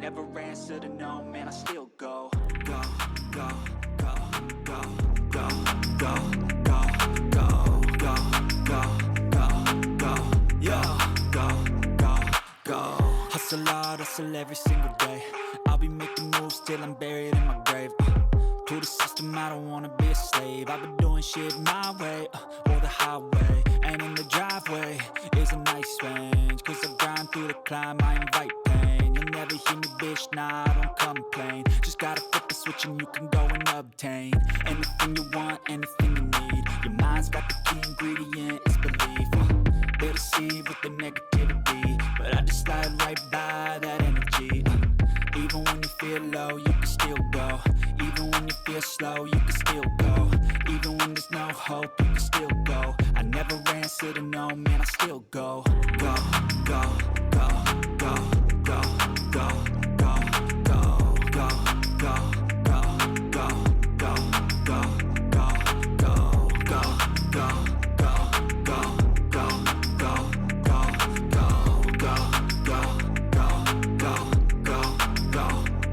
never answer to no, man, I still go. Go, go, go, go, go, go, go, go, go, go, go, go, yeah, go, go, go. Hustle hard, hustle every single day. I'll be making moves till I'm buried in my grave. To the system, I don't wanna be a slave. I've been doing shit my way, or the highway. And in the driveway is a nice range, cause I grind through the climb, I invite pain. You'll never hear me, bitch, nah, I don't complain. Just gotta flip the switch and you can go and obtain anything you want, anything you need. Your mind's got the key ingredient, it's belief. They'll deceive with the negativity, but I just slide right by that energy. Even when you feel low, you can still go. Even when you feel slow, you can still go. Even when there's no hope, you can still go. I never answer to no, man, I still go. Go, go, go, go, go, go, go, go, go, go, go, go, go, go, go, go, go,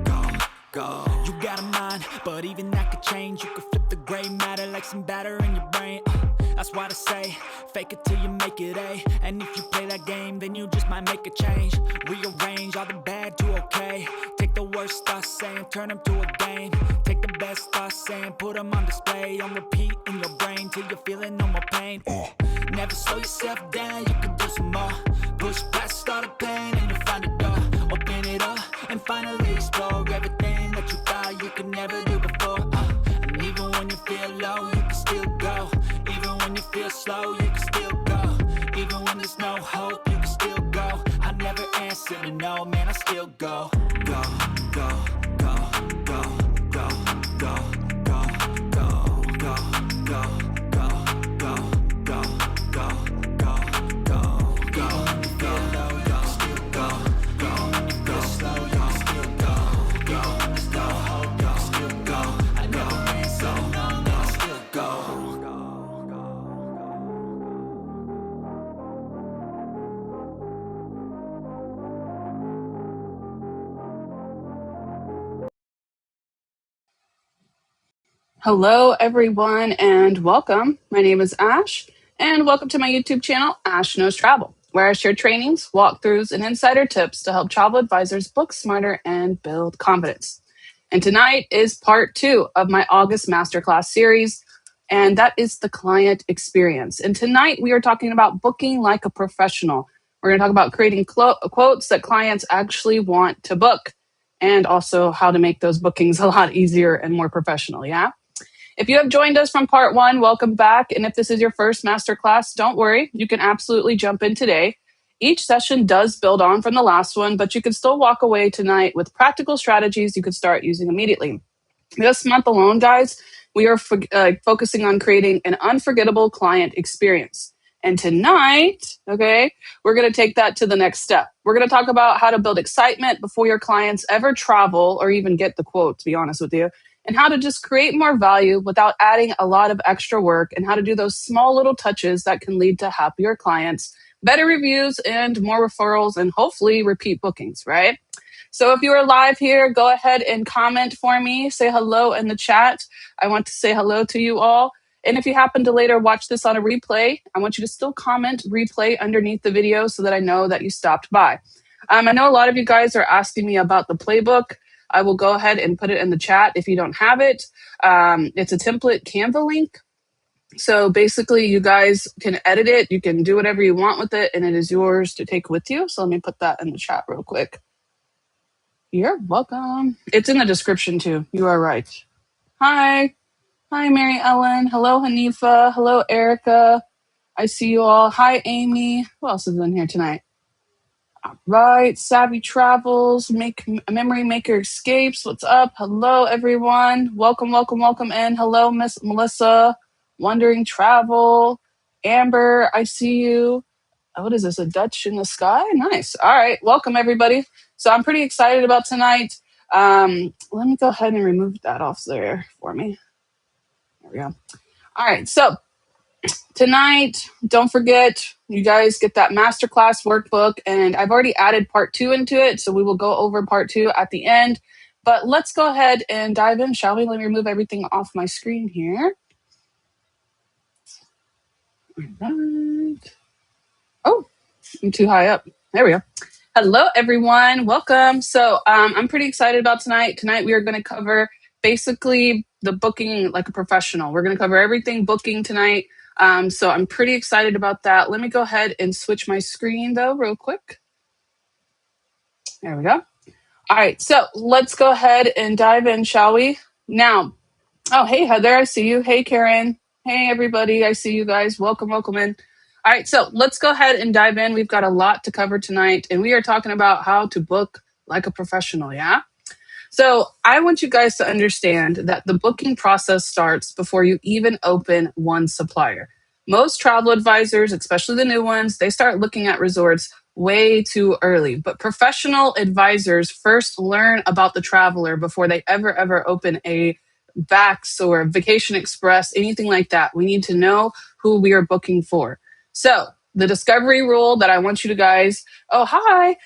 go, go. You got a mind, but even that could change. You could flip the gray matter like some batter in your brain. That's why I say, fake it till you make it A. And if you play that game, then you just might make a change. Rearrange all the bad to okay. Take the worst thoughts saying, turn them to a game. Take the best thoughts saying, put them on display. On repeat in your brain till you're feeling no more pain. Never slow yourself down, you can do some more. Push past all the pain and you'll find a door. Open it up and finally explore everything that you thought you could never do before. And even when you feel low, you can still go. Even when you feel slow, you can still go. Even when there's no hope, you can still go. I never answer to no, man, I still go. Go, go, go, go, go, go, go, go, go, go, go, go, go, go, go, go, go. Even when you feel low, you can still go. Even when you feel slow, you can still go. Even when there's no hope, you can still go. I never answer to no, man, I still go. Hello, everyone, and welcome. My name is Ash, and welcome to my YouTube channel, Ash Knows Travel, where I share trainings, walkthroughs, and insider tips to help travel advisors book smarter and build confidence. And tonight is part 2 of my August Masterclass series, and that is the client experience. And tonight we are talking about booking like a professional. We're going to talk about creating quotes that clients actually want to book, and also how to make those bookings a lot easier and more professional, yeah? If you have joined us from part 1, welcome back. And if this is your first masterclass, don't worry. You can absolutely jump in today. Each session does build on from the last one, but you can still walk away tonight with practical strategies you can start using immediately. This month alone, guys, we are focusing on creating an unforgettable client experience. And tonight, okay, we're going to take that to the next step. We're going to talk about how to build excitement before your clients ever travel or even get the quote, to be honest with you, and how to just create more value without adding a lot of extra work, and how to do those small little touches that can lead to happier clients, better reviews, and more referrals, and hopefully repeat bookings, right? So if you are live here, go ahead and comment for me. Say hello in the chat. I want to say hello to you all. And if you happen to later watch this on a replay, I want you to still comment replay underneath the video so that I know that you stopped by. I know a lot of you guys are asking me about the playbook. I will go ahead and put it in the chat if you don't have it. It's a template Canva link. So basically, you guys can edit it. You can do whatever you want with it, and it is yours to take with you. So let me put that in the chat real quick. You're welcome. It's in the description too. You are right. Hi. Hi, Mary Ellen. Hello, Hanifa. Hello, Erica. I see you all. Hi, Amy. Who else is in here tonight? All right. Savvy Travels. Memory Maker Escapes. What's up? Hello, everyone. Welcome, welcome, welcome in. Hello, Miss Melissa. Wandering Travel. Amber, I see you. What is this, a Dutch in the sky? Nice. All right. Welcome, everybody. So I'm pretty excited about tonight. Let me go ahead and remove that off there for me. There we go. All right. So Tonight, don't forget, you guys get that masterclass workbook, and I've already added part 2 into it, so we will go over part 2 at the end. But let's go ahead and dive in, shall we? Let me remove everything off my screen here. All right. Oh, I'm too high up. There we go. Hello, everyone. Welcome. So I'm pretty excited about tonight. Tonight, we are going to cover basically the booking like a professional. We're going to cover everything booking tonight. So I'm pretty excited about that. Let me go ahead and switch my screen, though, real quick. There we go. All right. So let's go ahead and dive in, shall we? Now, oh, hey, Heather, I see you. Hey, Karen. Hey, everybody. I see you guys. Welcome, welcome in. All right, so let's go ahead and dive in. We've got a lot to cover tonight, and we are talking about how to book like a professional, yeah? So I want you guys to understand that the booking process starts before you even open one supplier. Most travel advisors, especially the new ones, they start looking at resorts way too early. But professional advisors first learn about the traveler before they ever open a Vax or Vacation Express, anything like that. We need to know who we are booking for. So the discovery rule that I want you to guys, oh, hi.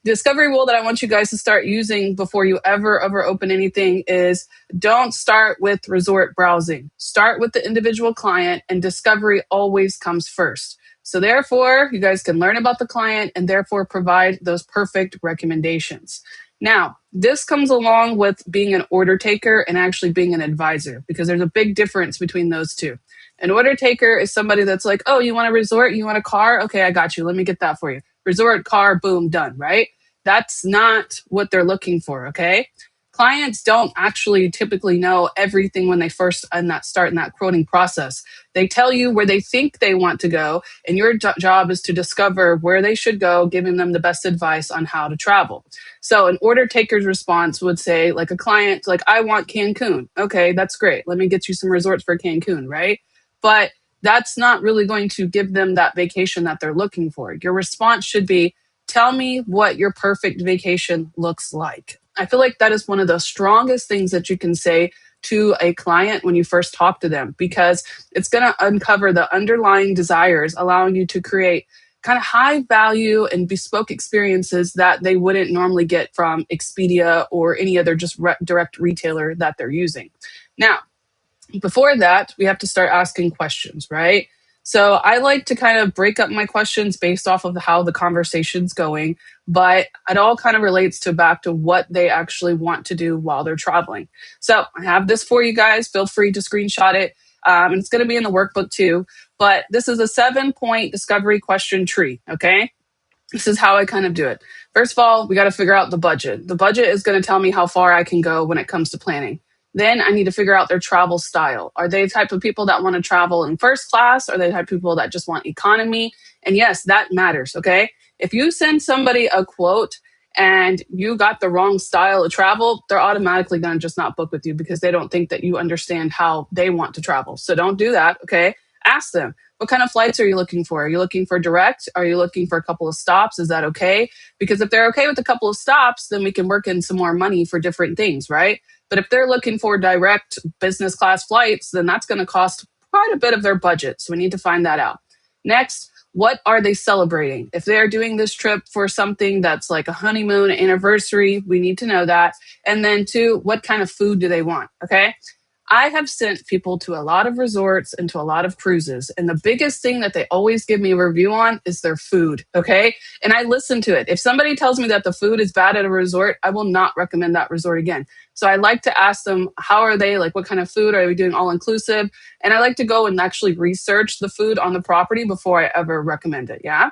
Discovery rule that I want you guys to start using before you ever open anything is don't start with resort browsing. Start with the individual client, and discovery always comes first. So therefore, you guys can learn about the client and therefore provide those perfect recommendations. Now, this comes along with being an order taker and actually being an advisor, because there's a big difference between those two. An order taker is somebody that's like, oh, you want a resort? You want a car? Okay, I got you. Let me get that for you. Resort, car, boom, done, right? That's not what they're looking for, okay? Clients don't actually typically know everything when they first start in that quoting process. They tell you where they think they want to go, and your job is to discover where they should go, giving them the best advice on how to travel. So an order taker's response would say, like a client, like, I want Cancun. Okay, that's great. Let me get you some resorts for Cancun, right? But that's not really going to give them that vacation that they're looking for. Your response should be, tell me what your perfect vacation looks like. I feel like that is one of the strongest things that you can say to a client when you first talk to them, because it's going to uncover the underlying desires, allowing you to create kind of high value and bespoke experiences that they wouldn't normally get from Expedia or any other just direct retailer that they're using. Now, before that, we have to start asking questions, right? So I like to kind of break up my questions based off of how the conversation's going, but it all kind of relates to back to what they actually want to do while they're traveling. So I have this for you guys. Feel free to screenshot it. And it's going to be in the workbook too. But this is a 7-point discovery question tree, okay? This is how I kind of do it. First of all, we got to figure out the budget. The budget is going to tell me how far I can go when it comes to planning. Then I need to figure out their travel style. Are they the type of people that want to travel in first class? Are they the type of people that just want economy? And yes, that matters, okay? If you send somebody a quote and you got the wrong style of travel, they're automatically going to just not book with you because they don't think that you understand how they want to travel. So don't do that, okay? Ask them, what kind of flights are you looking for? Are you looking for direct? Are you looking for a couple of stops? Is that okay? Because if they're okay with a couple of stops, then we can work in some more money for different things, right? But if they're looking for direct business class flights, then that's going to cost quite a bit of their budget. So we need to find that out. Next, what are they celebrating? If they're doing this trip for something that's like a honeymoon anniversary, we need to know that. And then two, what kind of food do they want? Okay. I have sent people to a lot of resorts and to a lot of cruises. And the biggest thing that they always give me a review on is their food. Okay. And I listen to it. If somebody tells me that the food is bad at a resort, I will not recommend that resort again. So I like to ask them, how are they? Like, what kind of food? Are we doing all inclusive? And I like to go and actually research the food on the property before I ever recommend it. Yeah.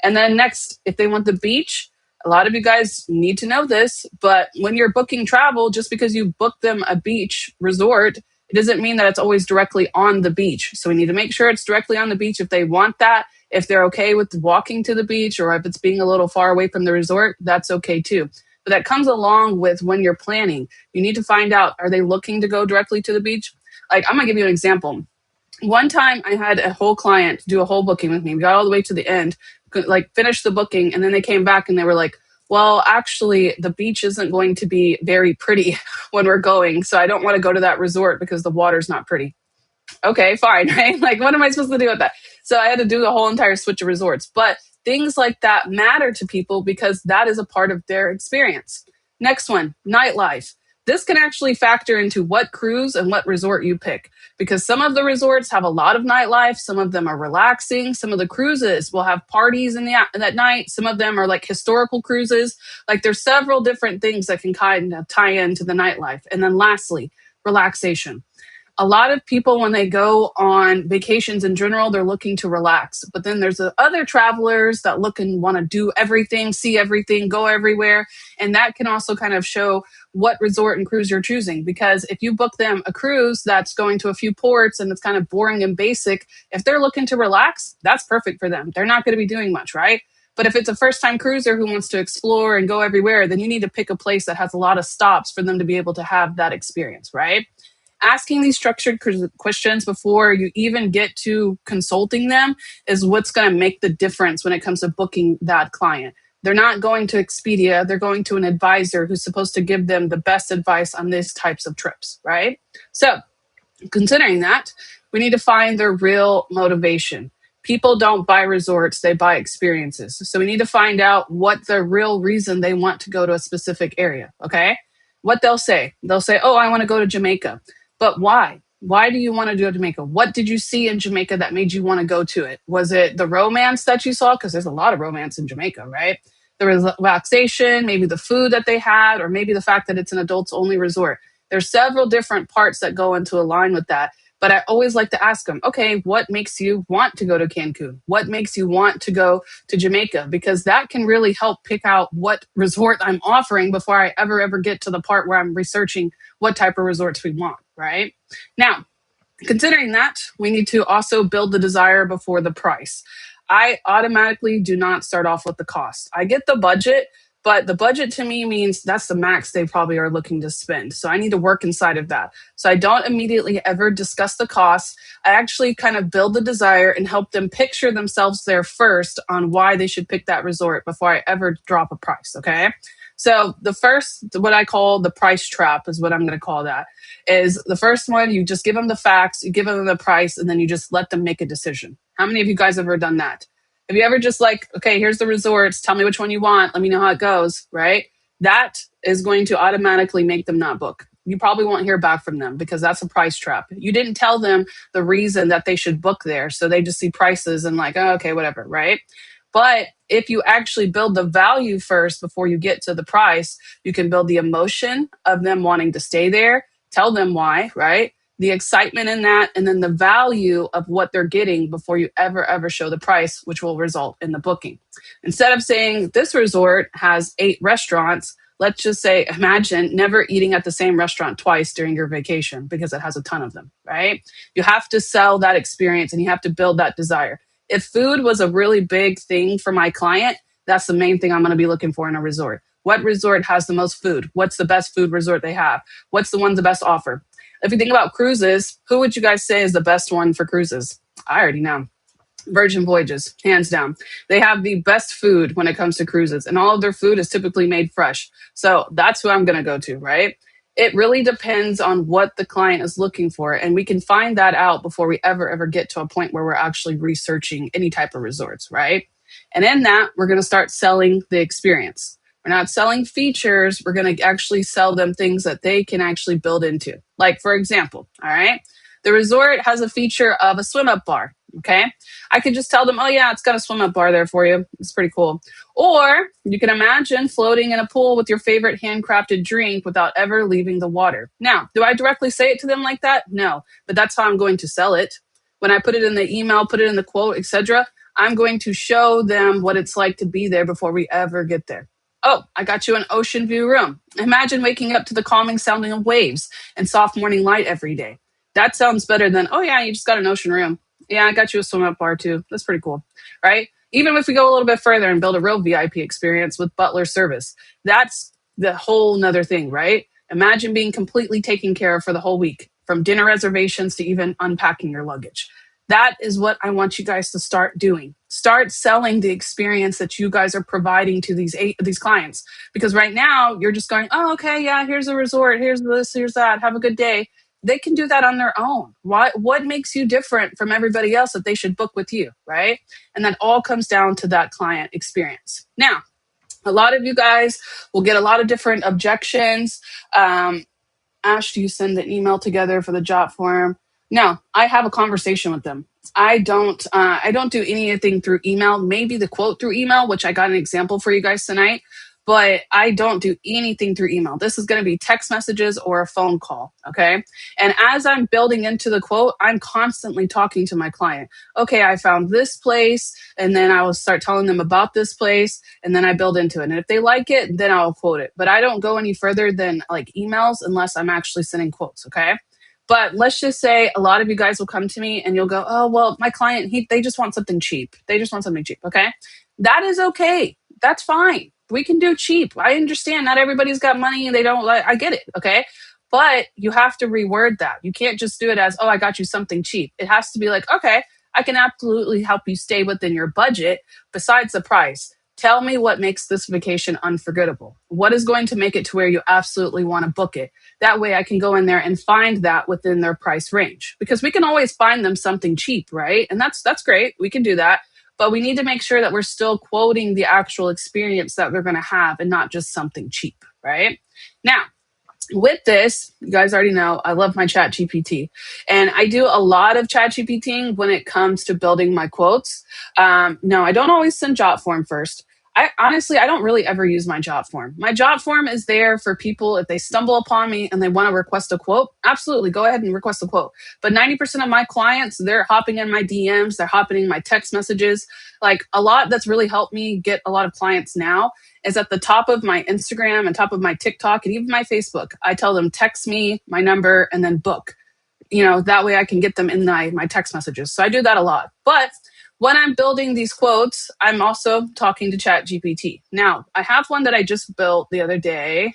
And then next, if they want the beach, a lot of you guys need to know this, but when you're booking travel, just because you book them a beach resort, it doesn't mean that it's always directly on the beach. So we need to make sure it's directly on the beach if they want that. If they're okay with walking to the beach, or if it's being a little far away from the resort, that's okay too. But that comes along with when you're planning. You need to find out, are they looking to go directly to the beach? Like, I'm going to give you an example. One time I had a whole client do a whole booking with me. We got all the way to the end, like finished the booking, and then they came back and they were like, well, actually, the beach isn't going to be very pretty when we're going, so I don't want to go to that resort because the water's not pretty. Okay, fine, right? Like, what am I supposed to do with that? So I had to do the whole entire switch of resorts. But things like that matter to people because that is a part of their experience. Next one, nightlife. This can actually factor into what cruise and what resort you pick because some of the resorts have a lot of nightlife. Some of them are relaxing. Some of the cruises will have parties in that night. Some of them are like historical cruises. Like there's several different things that can kind of tie into the nightlife. And then lastly, relaxation. A lot of people, when they go on vacations in general, they're looking to relax. But then there's the other travelers that look and want to do everything, see everything, go everywhere. And that can also kind of show what resort and cruise you're choosing. Because if you book them a cruise that's going to a few ports and it's kind of boring and basic, if they're looking to relax, that's perfect for them. They're not going to be doing much, right? But if it's a first time cruiser who wants to explore and go everywhere, then you need to pick a place that has a lot of stops for them to be able to have that experience, right? Asking these structured questions before you even get to consulting them is what's going to make the difference when it comes to booking that client. They're not going to Expedia, they're going to an advisor who's supposed to give them the best advice on these types of trips, right? So, considering that, we need to find their real motivation. People don't buy resorts, they buy experiences. So we need to find out what the real reason they want to go to a specific area, okay? What they'll say, oh, I want to go to Jamaica. But why? Why do you want to go to Jamaica? What did you see in Jamaica that made you want to go to it? Was it the romance that you saw? Because there's a lot of romance in Jamaica, right? The relaxation, maybe the food that they had, or maybe the fact that it's an adults only resort. There's several different parts that go into align with that. But I always like to ask them, okay, what makes you want to go to Cancun? What makes you want to go to Jamaica? Because that can really help pick out what resort I'm offering before I ever get to the part where I'm researching what type of resorts we want, right? Now, considering that, we need to also build the desire before the price. I automatically do not start off with the cost. I get the budget, but the budget to me means that's the max they probably are looking to spend. So I need to work inside of that. So I don't immediately ever discuss the cost. I actually kind of build the desire and help them picture themselves there first on why they should pick that resort before I ever drop a price. Okay. So the first, what I call the price trap is what I'm going to call that, is the first one, you just give them the facts, you give them the price, and then you just let them make a decision. How many of you guys have ever done that? Have you ever just like, okay, here's the resorts, tell me which one you want, let me know how it goes, right? That is going to automatically make them not book. You probably won't hear back from them because that's a price trap. You didn't tell them the reason that they should book there. So they just see prices and like, oh, okay, whatever, right? But if you actually build the value first before you get to the price, you can build the emotion of them wanting to stay there, tell them why, right? The excitement in that, and then the value of what they're getting before you ever show the price, which will result in the booking. Instead of saying this resort has 8 restaurants, let's just say, imagine never eating at the same restaurant twice during your vacation because it has a ton of them, right? You have to sell that experience and you have to build that desire. If food was a really big thing for my client, that's the main thing I'm going to be looking for in a resort. What resort has the most food? What's the best food resort they have? What's the one the best offer? If you think about cruises, who would you guys say is the best one for cruises? I already know. Virgin Voyages, hands down. They have the best food when it comes to cruises, and all of their food is typically made fresh. So that's who I'm going to go to, right? It really depends on what the client is looking for, and we can find that out before we ever get to a point where we're actually researching any type of resorts, right? And in that, we're going to start selling the experience. We're not selling features. We're going to actually sell them things that they can actually build into. Like, for example, all right, the resort has a feature of a swim up bar. Okay. I could just tell them, oh, yeah, it's got a swim up bar there for you. It's pretty cool. Or you can imagine floating in a pool with your favorite handcrafted drink without ever leaving the water. Now, do I directly say it to them like that? No, but that's how I'm going to sell it. When I put it in the email, put it in the quote, etc., I'm going to show them what it's like to be there before we ever get there. Oh, I got you an ocean view room. Imagine waking up to the calming sounding of waves and soft morning light every day. That sounds better than, oh, yeah, you just got an ocean room. Yeah, I got you a swim up bar too. That's pretty cool, right? Even if we go a little bit further and build a real VIP experience with butler service, that's the whole nother thing, right? Imagine being completely taken care of for the whole week, from dinner reservations to even unpacking your luggage. That is what I want you guys to start doing. Start selling the experience that you guys are providing to these clients. Because right now you're just going, oh, okay, yeah, here's a resort, here's this, here's that, have a good day. they can do that on their own. What makes you different from everybody else that they should book with you, right? And that all comes down to that client experience. Now, a lot of you guys will get a lot of different objections. Ash, do you send the email together for the job form? No, I have a conversation with them. I don't do anything through email. Maybe the quote through email, which I got an example for you guys tonight, but I don't do anything through email. This is going to be text messages or a phone call. Okay. And as I'm building into the quote, I'm constantly talking to my client. Okay, I found this place, and then I will start telling them about this place, and then I build into it. And if they like it, then I'll quote it. But I don't go any further than like emails unless I'm actually sending quotes. Okay. But let's just say a lot of you guys will come to me and you'll go, oh, well, my client, they just want something cheap. They just want something cheap. Okay. That is okay. That's fine. We can do cheap. I understand not everybody's got money and they don't like, I get it. Okay. But you have to reword that. You can't just do it as, oh, I got you something cheap. It has to be like, okay, I can absolutely help you stay within your budget besides the price. Tell me what makes this vacation unforgettable. What is going to make it to where you absolutely want to book it? That way I can go in there and find that within their price range, because we can always find them something cheap, right? And that's great. We can do that. But we need to make sure that we're still quoting the actual experience that they're going to have and not just something cheap, right? Now, with this, you guys already know I love my chat GPT, and I do a lot of chat GPTing when it comes to building my quotes. No, I don't always send job form first. I don't really ever use my job form. My job form is there for people if they stumble upon me and they want to request a quote. Absolutely, go ahead and request a quote. But 90% of my clients, they're hopping in my DMs, they're hopping in my text messages. Like, a lot that's really helped me get a lot of clients now is at the top of my Instagram and top of my TikTok and even my Facebook. I tell them, text me my number and then book. That way I can get them in my text messages. So I do that a lot. But when I'm building these quotes, I'm also talking to Chat GPT. Now, I have one that I just built the other day.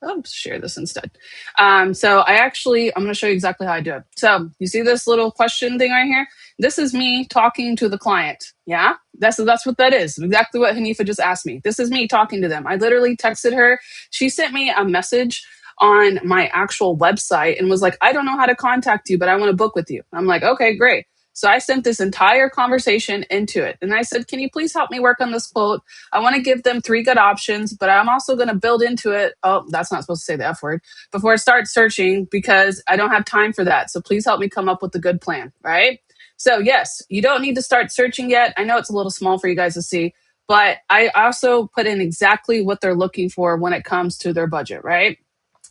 Oops, share this instead. I'm going to show you exactly how I do it. So you see this little question thing right here? This is me talking to the client. Yeah, that's what that is. Exactly what Hanifa just asked me. This is me talking to them. I literally texted her. She sent me a message on my actual website and was like, I don't know how to contact you, but I want to book with you. I'm like, okay, great. So I sent this entire conversation into it. And I said, can you please help me work on this quote? I want to give them 3 good options, but I'm also going to build into it. Oh, that's not supposed to say the F word before I start searching, because I don't have time for that. So please help me come up with a good plan, right? So yes, you don't need to start searching yet. I know it's a little small for you guys to see, but I also put in exactly what they're looking for when it comes to their budget, right?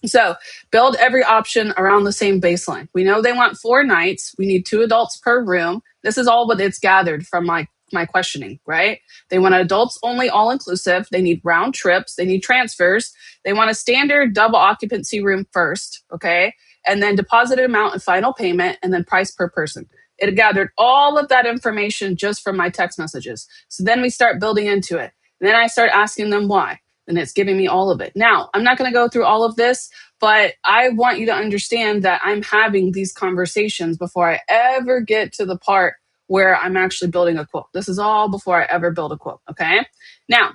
So build every option around the same baseline. We know they want 4 nights. We need 2 adults per room. This is all what it's gathered from my questioning, right? They want adults only, all inclusive. They need round trips. They need transfers. They want a standard double occupancy room first, okay? And then deposited amount and final payment, and then price per person. It gathered all of that information just from my text messages. So then we start building into it. And then I start asking them why. And it's giving me all of it. Now, I'm not going to go through all of this, but I want you to understand that I'm having these conversations before I ever get to the part where I'm actually building a quote. This is all before I ever build a quote, okay? Now,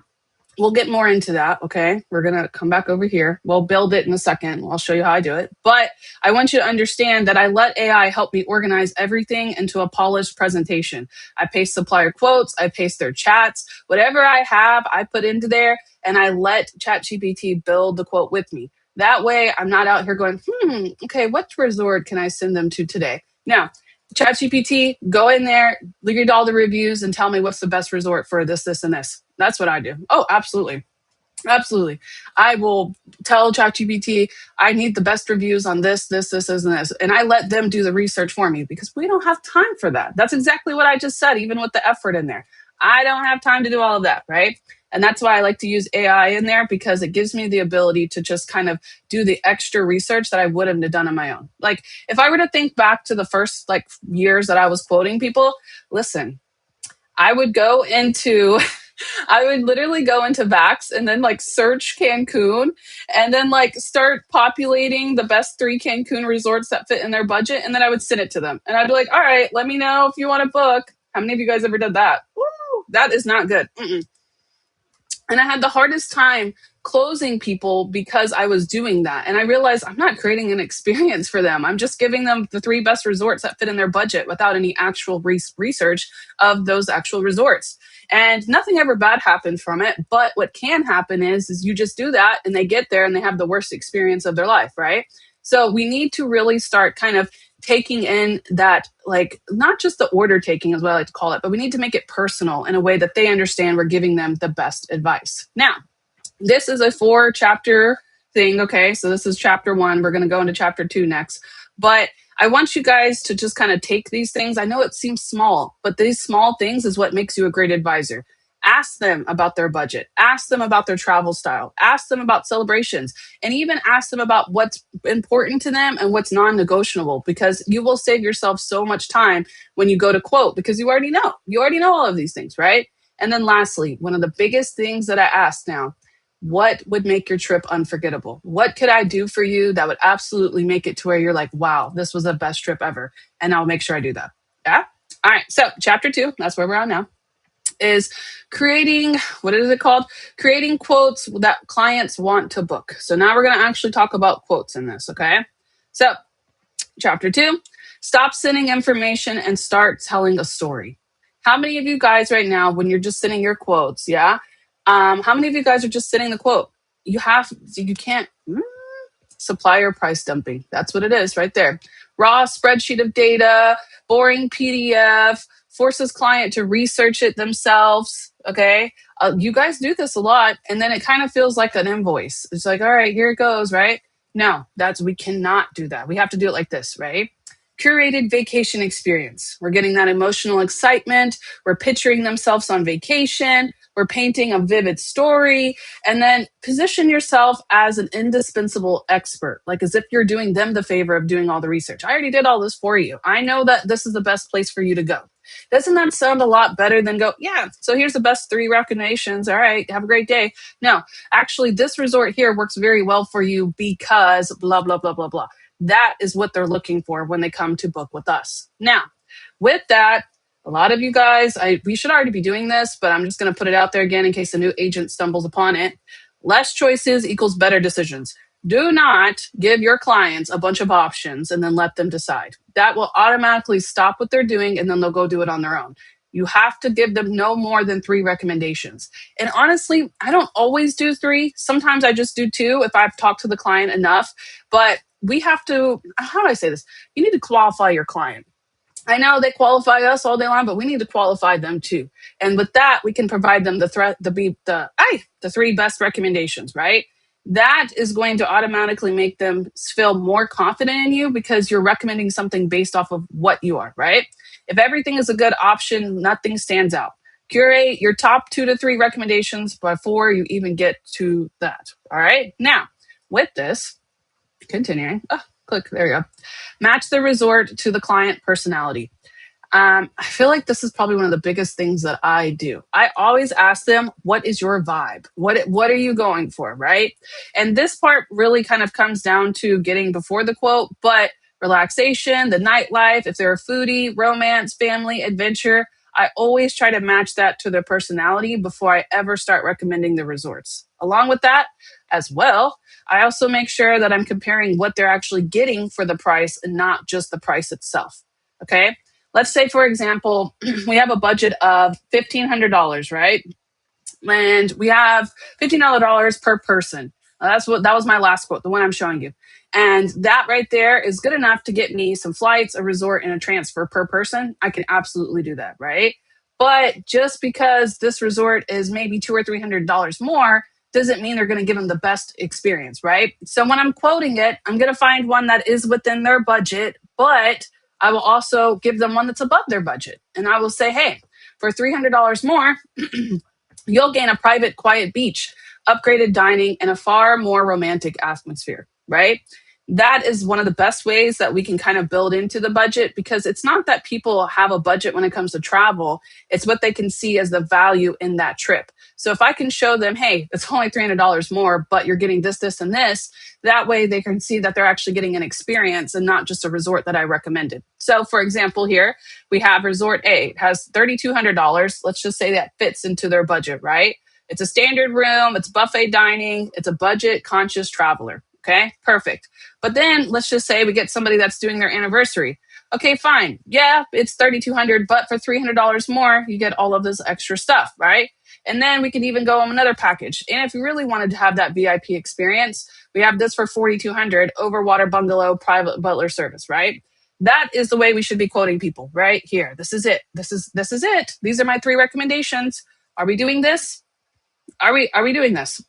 we'll get more into that, okay? We're going to come back over here. We'll build it in a second. I'll show you how I do it. But I want you to understand that I let AI help me organize everything into a polished presentation. I paste supplier quotes. I paste their chats. Whatever I have, I put into there, and I let ChatGPT build the quote with me. That way, I'm not out here going, okay, what resort can I send them to today? Now, ChatGPT, go in there, read all the reviews, and tell me what's the best resort for this, this, and this. That's what I do. Oh, absolutely. Absolutely. I will tell ChatGPT, I need the best reviews on this, this, this, and this. And I let them do the research for me, because we don't have time for that. That's exactly what I just said, even with the effort in there. I don't have time to do all of that, right? And that's why I like to use AI in there, because it gives me the ability to just kind of do the extra research that I wouldn't have done on my own. Like, if I were to think back to the first years that I was quoting people, listen, I would literally go into Vax and then search Cancun, and then start populating the best 3 Cancun resorts that fit in their budget. And then I would send it to them, and I'd be like, all right, let me know if you want to book. How many of you guys ever did that? Woo, that is not good. Mm-mm. And I had the hardest time closing people because I was doing that. And I realized I'm not creating an experience for them. I'm just giving them the 3 best resorts that fit in their budget without any actual research of those actual resorts. And nothing ever bad happened from it. But what can happen is you just do that and they get there and they have the worst experience of their life, right? So we need to really start kind of taking in that, like, not just the order taking is what I like to call it, but we need to make it personal in a way that they understand we're giving them the best advice. Now, this is a 4-chapter thing. Okay. So this is chapter 1. We're going to go into chapter 2 next. But I want you guys to just kind of take these things. I know it seems small, but these small things is what makes you a great advisor. Ask them about their budget. Ask them about their travel style. Ask them about celebrations. And even ask them about what's important to them and what's non-negotiable, because you will save yourself so much time when you go to quote, because you already know. You already know all of these things, right? And then lastly, one of the biggest things that I ask now, what would make your trip unforgettable? What could I do for you that would absolutely make it to where you're like, wow, this was the best trip ever? And I'll make sure I do that. Yeah? All right. So chapter 2, that's where we're on now, is creating, what is it called? Creating quotes that clients want to book. So now we're going to actually talk about quotes in this. Okay. So chapter 2, stop sending information and start telling a story. How many of you guys right now, when you're just sending your quotes, yeah? How many of you guys are just sending the quote? You can't, supplier price dumping. That's what it is right there. Raw spreadsheet of data, boring PDF, forces client to research it themselves. Okay. You guys do this a lot. And then it kind of feels like an invoice. It's like, all right, here it goes, right? No, we cannot do that. We have to do it like this, right? Curated vacation experience. We're getting that emotional excitement. We're picturing themselves on vacation. We're painting a vivid story. And then position yourself as an indispensable expert, like as if you're doing them the favor of doing all the research. I already did all this for you. I know that this is the best place for you to go. Doesn't that sound a lot better than go, yeah, so here's the best 3 recommendations. All right, have a great day. No, actually, this resort here works very well for you because blah, blah, blah, blah, blah. That is what they're looking for when they come to book with us. Now, with that, a lot of you guys, we should already be doing this, but I'm just going to put it out there again in case a new agent stumbles upon it. Less choices equals better decisions. Do not give your clients a bunch of options and then let them decide. That will automatically stop what they're doing and then they'll go do it on their own. You have to give them no more than 3 recommendations. And honestly, I don't always do 3. Sometimes I just do 2 if I've talked to the client enough. But we have to, how do I say this? You need to qualify your client. I know they qualify us all day long, but we need to qualify them too. And with that, we can provide them the 3 best recommendations, right? That is going to automatically make them feel more confident in you because you're recommending something based off of what you are, right? If everything is a good option, nothing stands out. Curate your top 2 to 3 recommendations before you even get to that. All right. Now, with this, continuing. Click. There you go. Match the resort to the client personality. I feel like this is probably one of the biggest things that I do. I always ask them, what is your vibe? What are you going for, right? And this part really kind of comes down to getting before the quote, but relaxation, the nightlife, if they're a foodie, romance, family, adventure, I always try to match that to their personality before I ever start recommending the resorts. Along with that, as well, I also make sure that I'm comparing what they're actually getting for the price and not just the price itself. Okay. Let's say, for example, we have a budget of $1,500, right? And we have $1,500 per person. That was my last quote, the one I'm showing you. And that right there is good enough to get me some flights, a resort, and a transfer per person. I can absolutely do that, right? But just because this resort is maybe $200 or $300 more doesn't mean they're going to give them the best experience, right? So when I'm quoting it, I'm going to find one that is within their budget, but I will also give them one that's above their budget. And I will say, hey, for $300 more, you'll gain a private, quiet beach, upgraded dining, and a far more romantic atmosphere, right? That is one of the best ways that we can kind of build into the budget, because it's not that people have a budget when it comes to travel. It's what they can see as the value in that trip. So if I can show them, hey, it's only $300 more, but you're getting this, this, and this, that way they can see that they're actually getting an experience and not just a resort that I recommended. So for example, here we have Resort A. It has $3,200. Let's just say that fits into their budget, right? It's a standard room, it's buffet dining, it's a budget conscious traveler. Okay, perfect. But then let's just say we get somebody that's doing their anniversary. Okay, fine. Yeah, it's 3,200, but for $300 more, you get all of this extra stuff, right? And then we could even go on another package. And if you really wanted to have that VIP experience, we have this for 4,200 overwater bungalow private butler service, right? That is the way we should be quoting people right here. This is it. This is it. These are my 3 recommendations. Are we doing this? Are we doing this?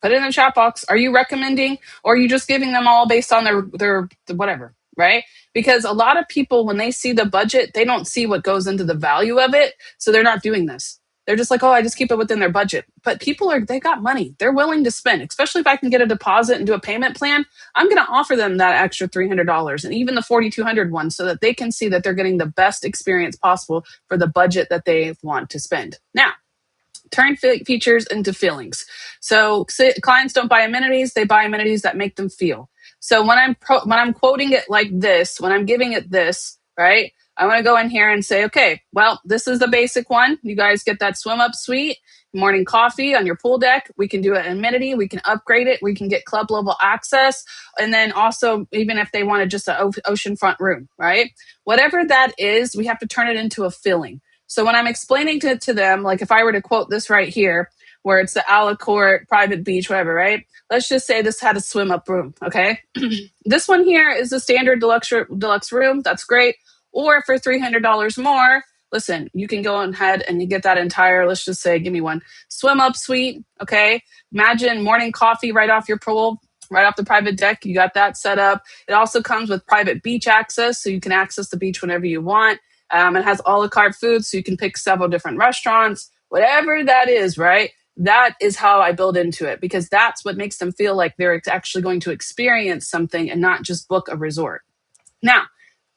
Put it in the chat box. Are you recommending, or are you just giving them all based on their whatever, right? Because a lot of people, when they see the budget, they don't see what goes into the value of it. So they're not doing this. They're just like, oh, I just keep it within their budget. But they got money. They're willing to spend, especially if I can get a deposit and do a payment plan. I'm going to offer them that extra $300 and even the 4,200 one so that they can see that they're getting the best experience possible for the budget that they want to spend. Now, turn features into feelings. So clients don't buy amenities; they buy amenities that make them feel. So when I'm quoting it like this, when I'm giving it this, right? I want to go in here and say, okay, well, this is the basic one. You guys get that swim up suite, morning coffee on your pool deck. We can do an amenity. We can upgrade it. We can get club level access. And then also, even if they wanted just an oceanfront room, right? Whatever that is, we have to turn it into a feeling. So when I'm explaining to them, like if I were to quote this right here, where it's the a la carte, private beach, whatever, right? Let's just say this had a swim up room, okay? This one here is the standard deluxe room. That's great. Or for $300 more, listen, you can go ahead and you get that entire, let's just say, give me one, swim up suite, okay? Imagine morning coffee right off your pool, right off the private deck. You got that set up. It also comes with private beach access, so you can access the beach whenever you want. It has a la carte food, so you can pick several different restaurants, whatever that is, right? That is how I build into it, because that's what makes them feel like they're actually going to experience something and not just book a resort. Now,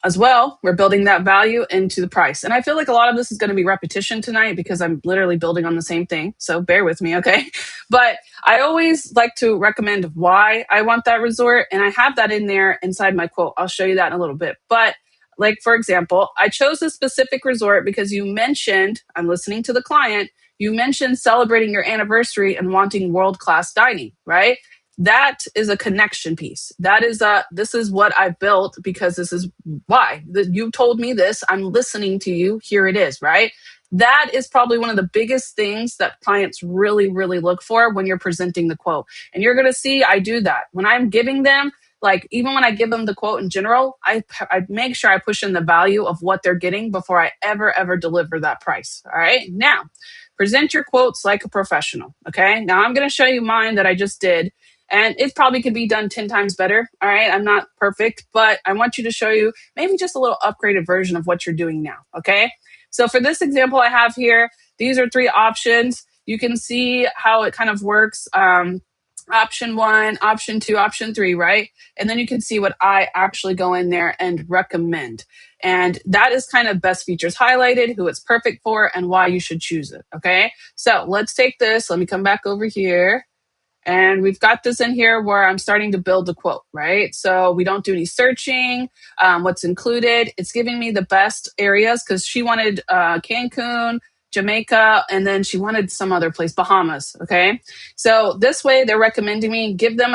as well, we're building that value into the price. And I feel like a lot of this is going to be repetition tonight because I'm literally building on the same thing. So bear with me, okay? But I always like to recommend why I want that resort. And I have that in there inside my quote. I'll show you that in a little bit. But like, for example, I chose a specific resort because you mentioned, I'm listening to the client, you mentioned celebrating your anniversary and wanting world-class dining, right? That is a connection piece. This is what I built because this is why. You told me this. I'm listening to you. Here it is, right? That is probably one of the biggest things that clients really, really look for when you're presenting the quote. And you're going to see I do that. When I'm giving them, like even when I give them the quote in general, I make sure I push in the value of what they're getting before I ever deliver that price. All right. Now, present your quotes like a professional. Okay. Now I'm going to show you mine that I just did. And it probably could be done 10 times better. All right. I'm not perfect, but I want you to show you maybe just a little upgraded version of what you're doing now. Okay. So for this example I have here, these are 3 options. You can see how it kind of works. Option 1, option 2, option 3, right? And then you can see what I actually go in there and recommend. And that is kind of best features highlighted, who it's perfect for, and why you should choose it. Okay. So let's take this. Let me come back over here. And we've got this in here where I'm starting to build the quote, right? So we don't do any searching. What's included, it's giving me the best areas because she wanted Cancun, Jamaica, and then she wanted some other place, Bahamas. Okay. So this way they're recommending me give them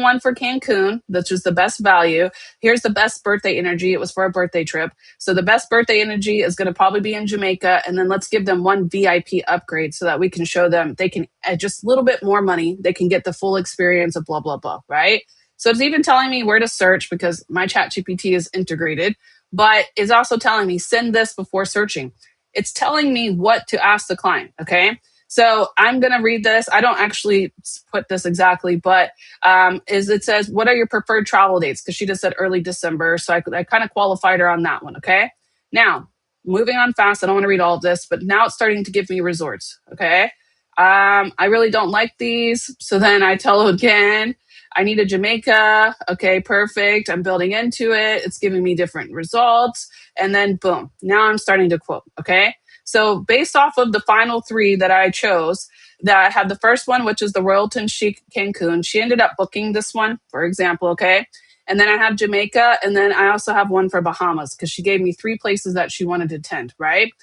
one for Cancun, which is the best value. Here's the best birthday energy. It was for a birthday trip. So the best birthday energy is going to probably be in Jamaica. And then let's give them one VIP upgrade so that we can show them they can add just a little bit more money. They can get the full experience of blah, blah, blah. Right. So it's even telling me where to search because my chat GPT is integrated, but it's also telling me send this before searching. It's telling me what to ask the client, okay? So I'm going to read this. I don't actually put this exactly, but it says, what are your preferred travel dates? Because she just said early December. So I kind of qualified her on that one, okay? Now, moving on fast. I don't want to read all of this, but now it's starting to give me resorts, okay? I really don't like these. So then I tell her again, I need a Jamaica. Okay, perfect. I'm building into it. It's giving me different results. And then boom, now I'm starting to quote. Okay. So based off of the final 3 that I chose, that I had the first one, which is the Royalton Chic Cancun. She ended up booking this one, for example. Okay. And then I have Jamaica. And then I also have one for Bahamas because she gave me 3 places that she wanted to attend. Right.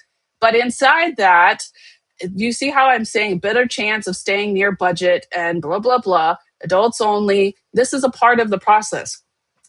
But inside that, you see how I'm saying better chance of staying near budget and blah, blah, blah, adults only. This is a part of the process.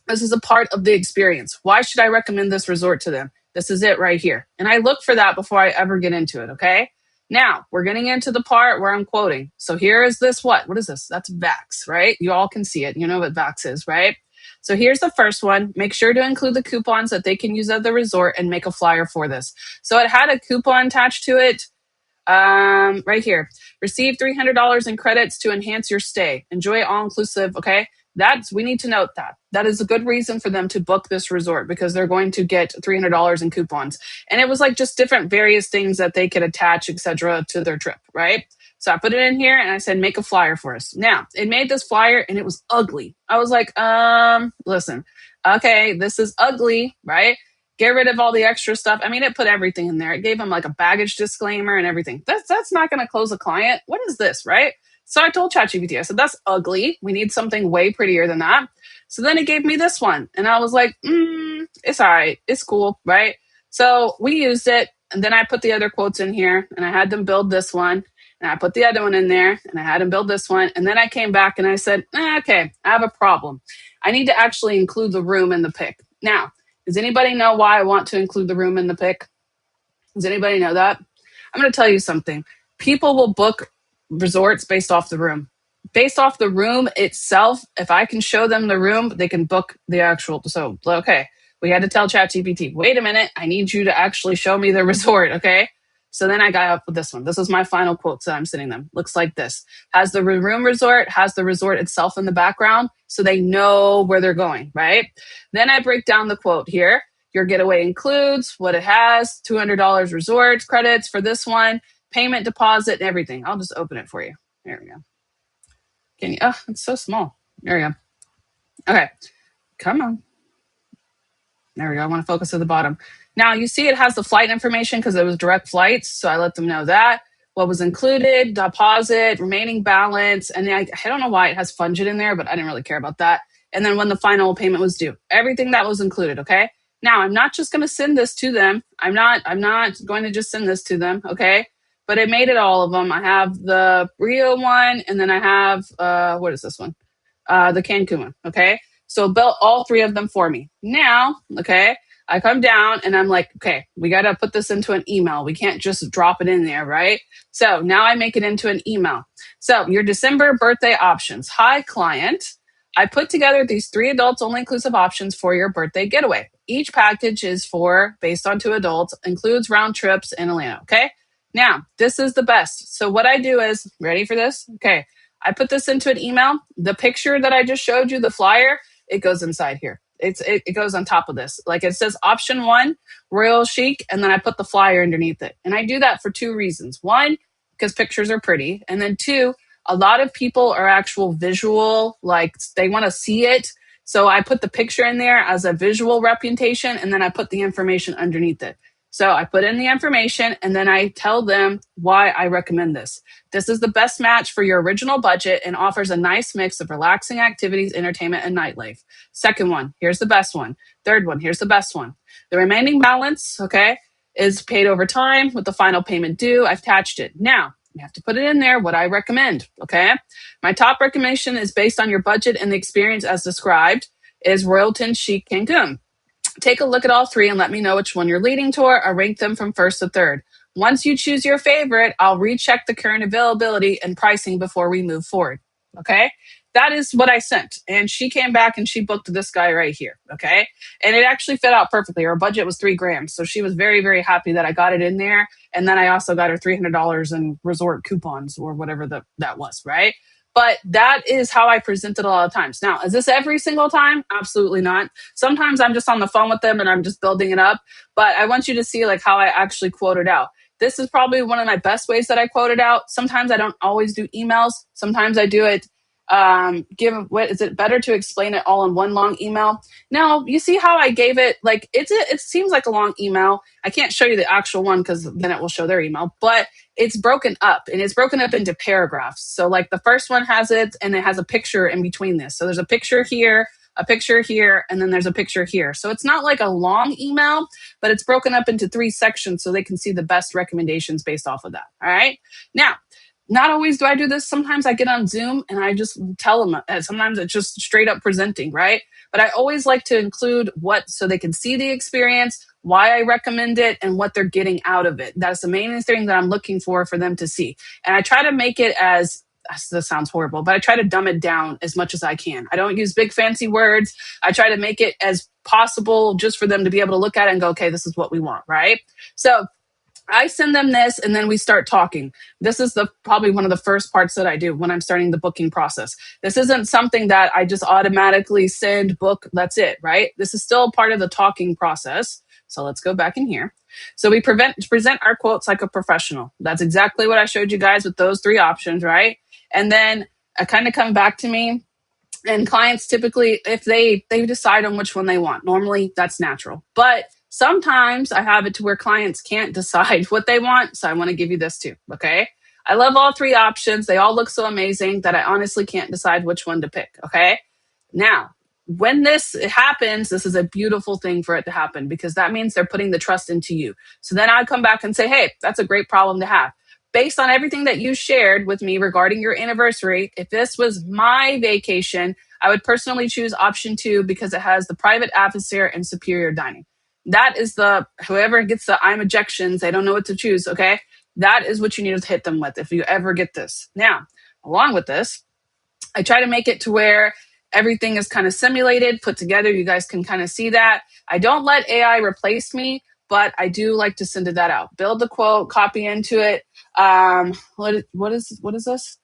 This is a part of the experience. Why should I recommend this resort to them? This is it right here. And I look for that before I ever get into it, okay? Now, we're getting into the part where I'm quoting. So here is this what? What is this? That's VAX, right? You all can see it. You know what VAX is, right? So here's the first one. Make sure to include the coupons that they can use at the resort and make a flyer for this. So it had a coupon attached to it. Right here. Receive $300 in credits to enhance your stay. Enjoy all inclusive. Okay. We need to note that. That is a good reason for them to book this resort because they're going to get $300 in coupons. And it was like just different various things that they could attach, etc., to their trip, right? So I put it in here and I said, make a flyer for us. Now, it made this flyer and it was ugly. I was like, listen, okay, this is ugly, right? Get rid of all the extra stuff. I mean, it put everything in there. It gave them like a baggage disclaimer and everything. That's not going to close a client. What is this, right? So I told ChatGPT, I said, that's ugly. We need something way prettier than that. So then it gave me this one. And I was like, it's all right. It's cool, right? So we used it. And then I put the other quotes in here and I had them build this one. And I put the other one in there and I had them build this one. And then I came back and I said, okay, I have a problem. I need to actually include the room in the pick. Now, does anybody know why I want to include the room in the pick? Does anybody know that? I'm going to tell you something. People will book resorts based off the room. Based off the room itself, if I can show them the room, they can book the actual. So, okay, we had to tell ChatGPT, wait a minute, I need you to actually show me the resort, okay? So then I got up with this one. This is my final quote that I'm sending them. Looks like this. Has the room resort, has the resort itself in the background so they know where they're going, right? Then I break down the quote here. Your getaway includes what it has, $200 resort credits for this one, payment deposit, and everything. I'll just open it for you. There we go. Can you? Oh, it's so small. There we go. Okay. Come on. There we go. I want to focus at the bottom. Now, you see it has the flight information because it was direct flights. So I let them know that. What was included, deposit, remaining balance. And I don't know why it has Fungit in there, but I didn't really care about that. And then when the final payment was due. Everything that was included, okay? Now, I'm not just going to send this to them. I'm not going to just send this to them, okay? But I made it all of them. I have the Rio one, and then I have, what is this one? The Cancun one, okay? So built all three of them for me. Now, okay, I come down and I'm like, okay, we got to put this into an email. We can't just drop it in there, right? So now I make it into an email. So your December birthday options. Hi, client. I put together these 3 adults only inclusive options for your birthday getaway. Each package is based on 2 adults, includes round trips in Atlanta, okay? Now, this is the best. So what I do is, ready for this? Okay, I put this into an email. The picture that I just showed you, the flyer, it goes inside here. It goes on top of this. Like it says option 1, Royal Chic, and then I put the flyer underneath it. And I do that for 2 reasons. 1, because pictures are pretty. And then 2, a lot of people are actual visual, like they want to see it. So I put the picture in there as a visual representation, and then I put the information underneath it. So I put in the information and then I tell them why I recommend this. This is the best match for your original budget and offers a nice mix of relaxing activities, entertainment, and nightlife. Second one, here's the best one. Third one, here's the best one. The remaining balance, okay, is paid over time with the final payment due. I've attached it. Now, you have to put it in there, what I recommend, okay? My top recommendation is based on your budget and the experience as described is Royalton Chic Cancun. Take a look at all 3 and let me know which one you're leading toward. I'll rank them from 1st to 3rd. Once you choose your favorite, I'll recheck the current availability and pricing before we move forward. Okay? That is what I sent. And she came back and she booked this guy right here. Okay? And it actually fit out perfectly. Her budget was $3,000. So she was very, very happy that I got it in there. And then I also got her $300 in resort coupons or whatever that was, right? But that is how I present it a lot of times. Now, is this every single time? Absolutely not. Sometimes I'm just on the phone with them and I'm just building it up. But I want you to see like how I actually quote it out. This is probably one of my best ways that I quote it out. Sometimes I don't always do emails. Sometimes I do it. Is it better to explain it all in one long email? Now, you see how I gave it, like, it seems like a long email. I can't show you the actual one because then it will show their email, but it's broken up and it's broken up into paragraphs. So like the first one has it and it has a picture in between this. So there's a picture here a picture here, and then there's a picture here. So it's not like a long email, but it's broken up into 3 sections so they can see the best recommendations based off of that. All right. Now, not always do I do this. Sometimes I get on Zoom and I just tell them. Sometimes it's just straight up presenting, right? But I always like to include what so they can see the experience, why I recommend it, and what they're getting out of it. That's the main thing that I'm looking for them to see. And I try to make it as this sounds horrible, but I try to dumb it down as much as I can. I don't use big fancy words. I try to make it as possible just for them to be able to look at it and go, okay, this is what we want, right? So I send them this and then we start talking. This is probably one of the first parts that I do when I'm starting the booking process. This isn't something that I just automatically send, book, that's it, right? This is still part of the talking process. So let's go back in here. So we present our quotes like a professional. That's exactly what I showed you guys with those 3 options, right? And then I kind of come back to me. And clients typically, if they decide on which one they want, normally that's natural. But sometimes I have it to where clients can't decide what they want. So I want to give you this too. Okay. I love all 3 options. They all look so amazing that I honestly can't decide which one to pick. Okay. Now, when this happens, this is a beautiful thing for it to happen because that means they're putting the trust into you. So then I come back and say, hey, that's a great problem to have. Based on everything that you shared with me regarding your anniversary, if this was my vacation, I would personally choose option 2 because it has the private atmosphere and superior dining. That is whoever gets the I'm ejections, they don't know what to choose, okay? That is what you need to hit them with if you ever get this. Now, along with this, I try to make it to where everything is kind of simulated, put together. You guys can kind of see that. I don't let AI replace me, but I do like to send that out. Build the quote, copy into it. What is this?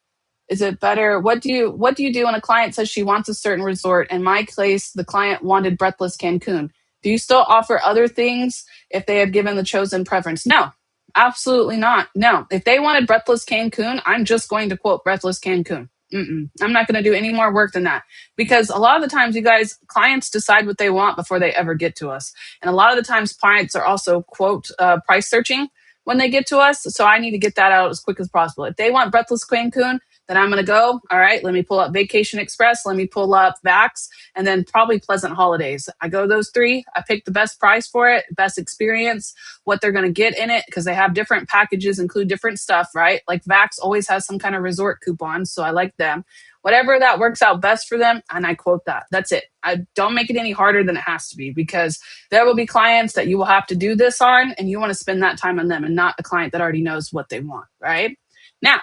Is it better? What do you do when a client says she wants a certain resort? In my case, the client wanted Breathless Cancun. Do you still offer other things if they have given the chosen preference? No, absolutely not. No, if they wanted Breathless Cancun, I'm just going to quote Breathless Cancun. I'm not going to do any more work than that because a lot of the times, you guys, clients decide what they want before they ever get to us. And a lot of the times clients are also quote price searching when they get to us. So I need to get that out as quick as possible. If they want Breathless Cancun, then I'm going to go, all right, let me pull up Vacation Express, let me pull up Vax, and then probably Pleasant Holidays. I go those 3. I pick the best price for it, best experience, what they're going to get in it, because they have different packages, include different stuff, right? Like Vax always has some kind of resort coupon, so I like them. Whatever that works out best for them, and I quote that. That's it. I don't make it any harder than it has to be because there will be clients that you will have to do this on, and you want to spend that time on them and not a client that already knows what they want, right? Now,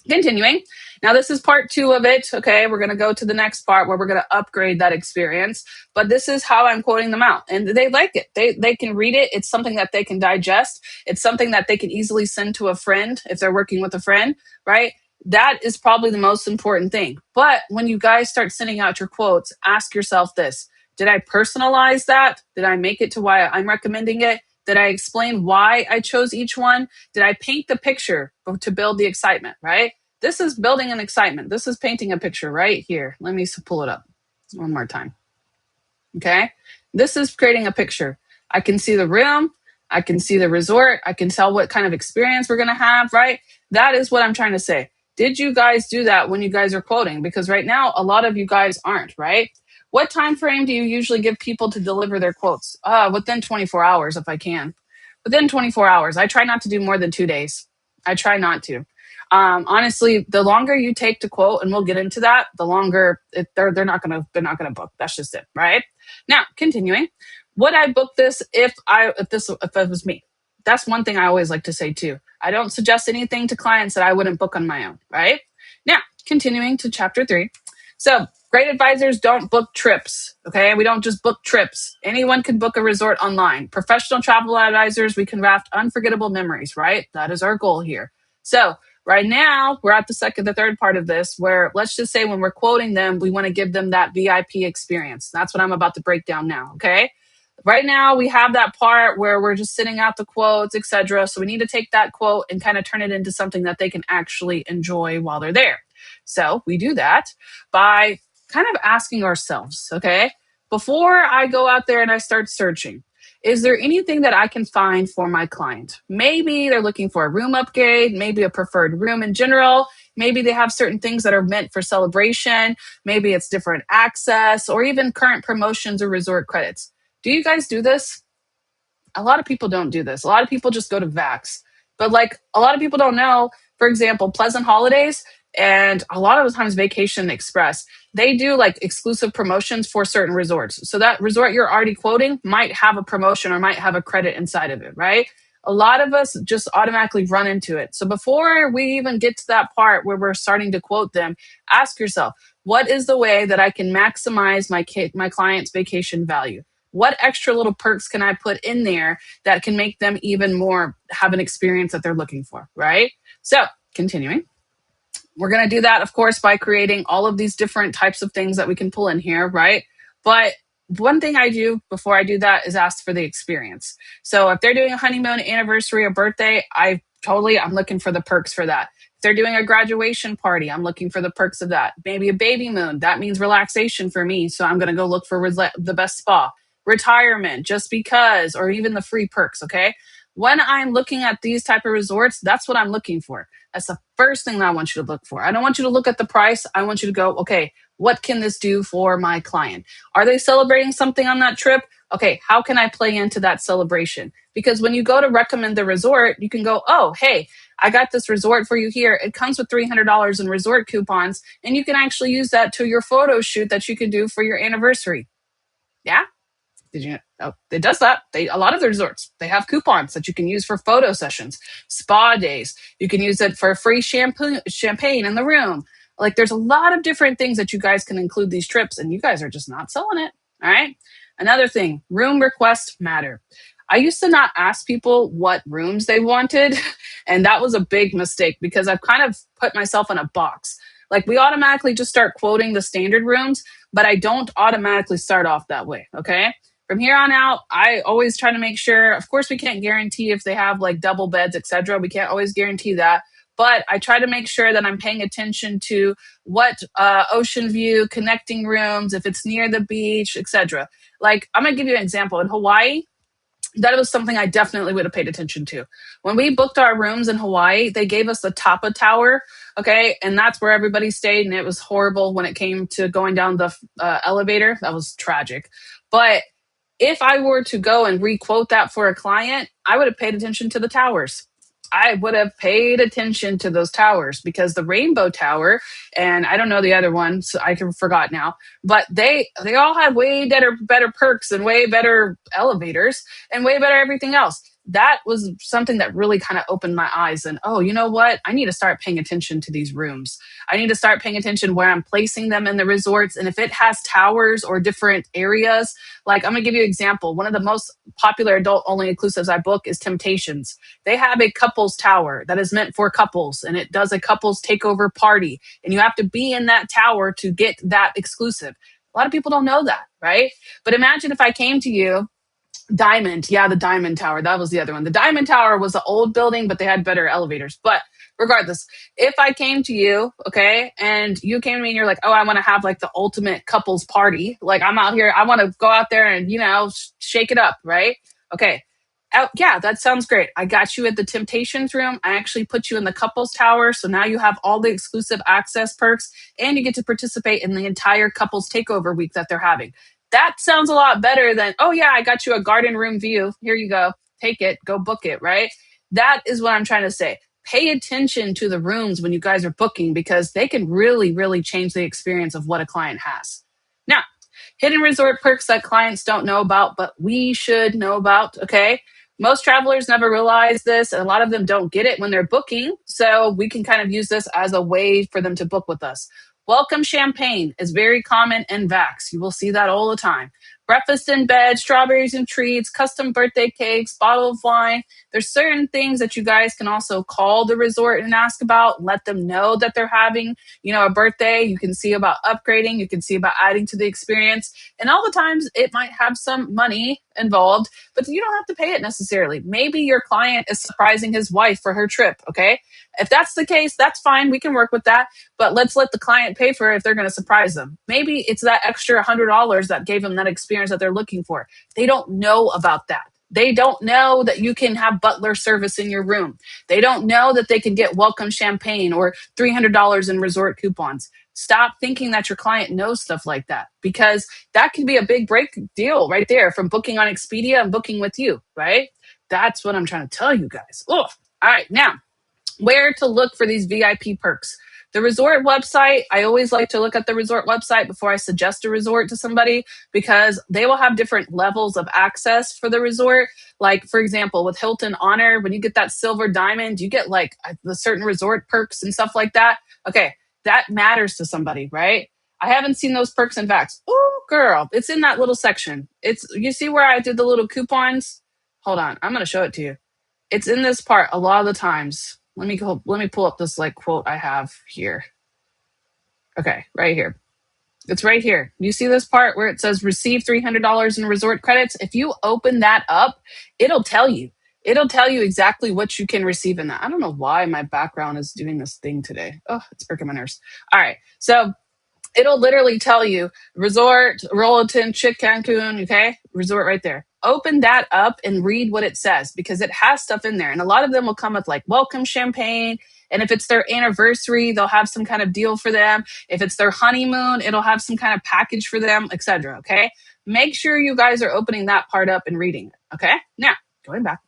continuing. Now, this is part 2 of it. Okay, we're going to go to the next part where we're going to upgrade that experience. But this is how I'm quoting them out. And they like it. They can read it. It's something that they can digest. It's something that they can easily send to a friend if they're working with a friend, right? That is probably the most important thing. But when you guys start sending out your quotes, ask yourself this. Did I personalize that? Did I make it to why I'm recommending it? Did I explain why I chose each one? Did I paint the picture to build the excitement, right? This is building an excitement. This is painting a picture right here. Let me pull it up one more time. Okay. This is creating a picture. I can see the room. I can see the resort. I can tell what kind of experience we're going to have, right? That is what I'm trying to say. Did you guys do that when you guys are quoting? Because right now, a lot of you guys aren't, right? What time frame do you usually give people to deliver their quotes? Within 24 hours, if I can. Within 24 hours. I try not to do more than 2 days. I try not to. Honestly, the longer you take to quote, and we'll get into that, the longer they're not gonna book. That's just it, right? Now, continuing, would I book this if it was me? That's one thing I always like to say too. I don't suggest anything to clients that I wouldn't book on my own, right? Now, continuing to chapter 3. So, great advisors don't book trips, okay? We don't just book trips. Anyone can book a resort online. Professional travel advisors, we can craft unforgettable memories, right? That is our goal here. So, right now, we're at the third part of this where let's just say when we're quoting them, we want to give them that VIP experience. That's what I'm about to break down now, okay? Right now, we have that part where we're just sitting out the quotes, etc. So we need to take that quote and kind of turn it into something that they can actually enjoy while they're there. So we do that by kind of asking ourselves, okay, before I go out there and I start searching, is there anything that I can find for my client? Maybe they're looking for a room upgrade, maybe a preferred room in general. Maybe they have certain things that are meant for celebration. Maybe it's different access or even current promotions or resort credits. Do you guys do this? A lot of people don't do this. A lot of people just go to Vax. But like a lot of people don't know, for example, Pleasant Holidays and a lot of the times Vacation Express, they do like exclusive promotions for certain resorts. So that resort you're already quoting might have a promotion or might have a credit inside of it, right? A lot of us just automatically run into it. So before we even get to that part where we're starting to quote them, ask yourself, what is the way that I can maximize my client's vacation value? What extra little perks can I put in there that can make them even more have an experience that they're looking for, right? So, continuing. We're going to do that, of course, by creating all of these different types of things that we can pull in here, right? But one thing I do before I do that is ask for the experience. So if they're doing a honeymoon, anniversary, or birthday, I'm looking for the perks for that. If they're doing a graduation party, I'm looking for the perks of that. Maybe a baby moon, that means relaxation for me. So I'm going to go look for the best spa. Retirement, just because, or even the free perks, okay? When I'm looking at these type of resorts, that's what I'm looking for. That's the first thing that I want you to look for. I don't want you to look at the price. I want you to go, okay, what can this do for my client? Are they celebrating something on that trip? Okay, how can I play into that celebration? Because when you go to recommend the resort, you can go, oh, hey, I got this resort for you here. It comes with $300 in resort coupons, and you can actually use that to your photo shoot that you can do for your anniversary. Yeah? Did you know? Oh, it does that. A lot of the resorts, they have coupons that you can use for photo sessions, spa days. You can use it for free champagne in the room. Like there's a lot of different things that you guys can include these trips, and you guys are just not selling it. All right. Another thing, room requests matter. I used to not ask people what rooms they wanted, and that was a big mistake because I've kind of put myself in a box. Like we automatically just start quoting the standard rooms, but I don't automatically start off that way. Okay. From here on out, I always try to make sure, of course, we can't guarantee if they have like double beds, etc. We can't always guarantee that. But I try to make sure that I'm paying attention to what ocean view, connecting rooms, if it's near the beach, etc. Like I'm gonna give you an example. In Hawaii, that was something I definitely would have paid attention to. When we booked our rooms in Hawaii, they gave us the Tapa Tower, okay, and that's where everybody stayed, and it was horrible when it came to going down the elevator. That was tragic. But if I were to go and requote that for a client, I would have paid attention to the towers. I would have paid attention to those towers because the Rainbow Tower and I don't know the other one, so I can forgot now. But they all had way better perks and way better elevators and way better everything else. That was something that really kind of opened my eyes. And oh, you know what? I need to start paying attention to these rooms. I need to start paying attention where I'm placing them in the resorts. And if it has towers or different areas, like I'm gonna give you an example. One of the most popular adult only inclusives I book is Temptations. They have a couples tower that is meant for couples and it does a couples takeover party. And you have to be in that tower to get that exclusive. A lot of people don't know that, right? But imagine if I came to you Diamond, yeah, the Diamond Tower. That was the other one. The Diamond Tower was the old building, but they had better elevators. But regardless, if I came to you, okay, and you came to me and you're like, oh, I want to have like the ultimate couples party. Like I'm out here, I want to go out there and, shake it up, right? Okay. Yeah, that sounds great. I got you at the Temptations room. I actually put you in the couples tower. So now you have all the exclusive access perks and you get to participate in the entire couples takeover week that they're having. That sounds a lot better than, oh, yeah, I got you a garden room view. Here you go. Take it. Go book it, right? That is what I'm trying to say. Pay attention to the rooms when you guys are booking because they can really, really change the experience of what a client has. Now, hidden resort perks that clients don't know about, but we should know about, okay? Most travelers never realize this, and a lot of them don't get it when they're booking. So we can kind of use this as a way for them to book with us. Welcome champagne is very common in Vax. You will see that all the time. Breakfast in bed, strawberries and treats, custom birthday cakes, bottle of wine. There's certain things that you guys can also call the resort and ask about. Let them know that they're having, a birthday. You can see about upgrading. You can see about adding to the experience. And all the times it might have some money involved, but you don't have to pay it necessarily. Maybe your client is surprising his wife for her trip, okay? If that's the case, that's fine. We can work with that. But let's let the client pay for it if they're going to surprise them. Maybe it's that extra $100 that gave them that experience that they're looking for. They don't know about that. They don't know that you can have butler service in your room. They don't know that they can get welcome champagne or $300 in resort coupons. Stop thinking that your client knows stuff like that, because that could be a big break deal right there from booking on Expedia and booking with you, right? That's what I'm trying to tell you guys. Oh, all right. Now, where to look for these VIP perks. The resort website, I always like to look at the resort website before I suggest a resort to somebody, because they will have different levels of access for the resort. Like, for example, with Hilton Honor, when you get that silver diamond, you get like the certain resort perks and stuff like that. Okay, that matters to somebody, right? I haven't seen those perks and facts. Oh, girl, it's in that little section. It's, you see where I did the little coupons? Hold on, I'm going to show it to you. It's in this part a lot of the times. Let me pull up this like quote I have here. Okay, right here. It's right here. You see this part where it says receive $300 in resort credits? If you open that up, it'll tell you. It'll tell you exactly what you can receive in that. I don't know why my background is doing this thing today. Oh, it's irking my nerves. All right. So it'll literally tell you resort, Rollaton, Chick Cancun, okay? Resort right there. Open that up and read what it says, because it has stuff in there. And a lot of them will come with like welcome champagne. And if it's their anniversary, they'll have some kind of deal for them. If it's their honeymoon, it'll have some kind of package for them, etc. Okay. Make sure you guys are opening that part up and reading it. Okay. Now, going back.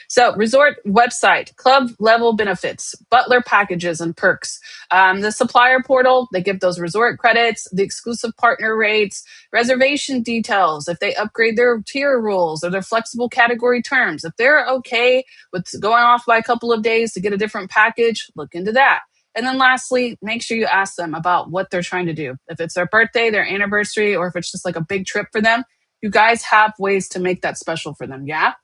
So, resort website, club level benefits, butler packages and perks. The supplier portal, they give those resort credits, the exclusive partner rates, reservation details, if they upgrade their tier rules or their flexible category terms. If they're okay with going off by a couple of days to get a different package, look into that. And then lastly, make sure you ask them about what they're trying to do. If it's their birthday, their anniversary, or if it's just like a big trip for them, you guys have ways to make that special for them. Yeah.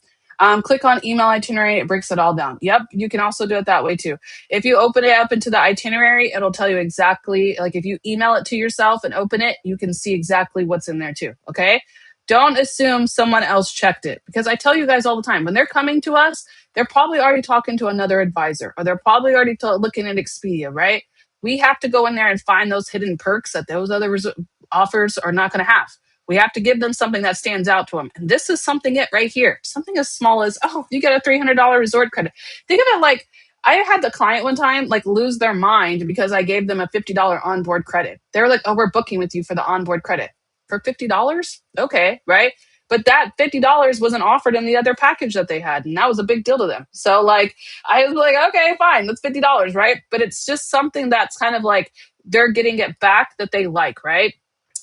Click on email itinerary. It breaks it all down. Yep. You can also do it that way too. If you open it up into the itinerary, it'll tell you exactly, like if you email it to yourself and open it, you can see exactly what's in there too. Okay. Don't assume someone else checked it, because I tell you guys all the time, when they're coming to us, they're probably already talking to another advisor, or they're probably already looking at Expedia, right? We have to go in there and find those hidden perks that those other offers are not going to have. We have to give them something that stands out to them. And this is something it right here. Something as small as, oh, you get a $300 resort credit. Think of it like, I had the client one time like lose their mind because I gave them a $50 onboard credit. They were like, oh, we're booking with you for the onboard credit. For $50? Okay, right? But that $50 wasn't offered in the other package that they had. And that was a big deal to them. So like, I was like, okay, fine, that's $50, right? But it's just something that's kind of like, they're getting it back that they like, right?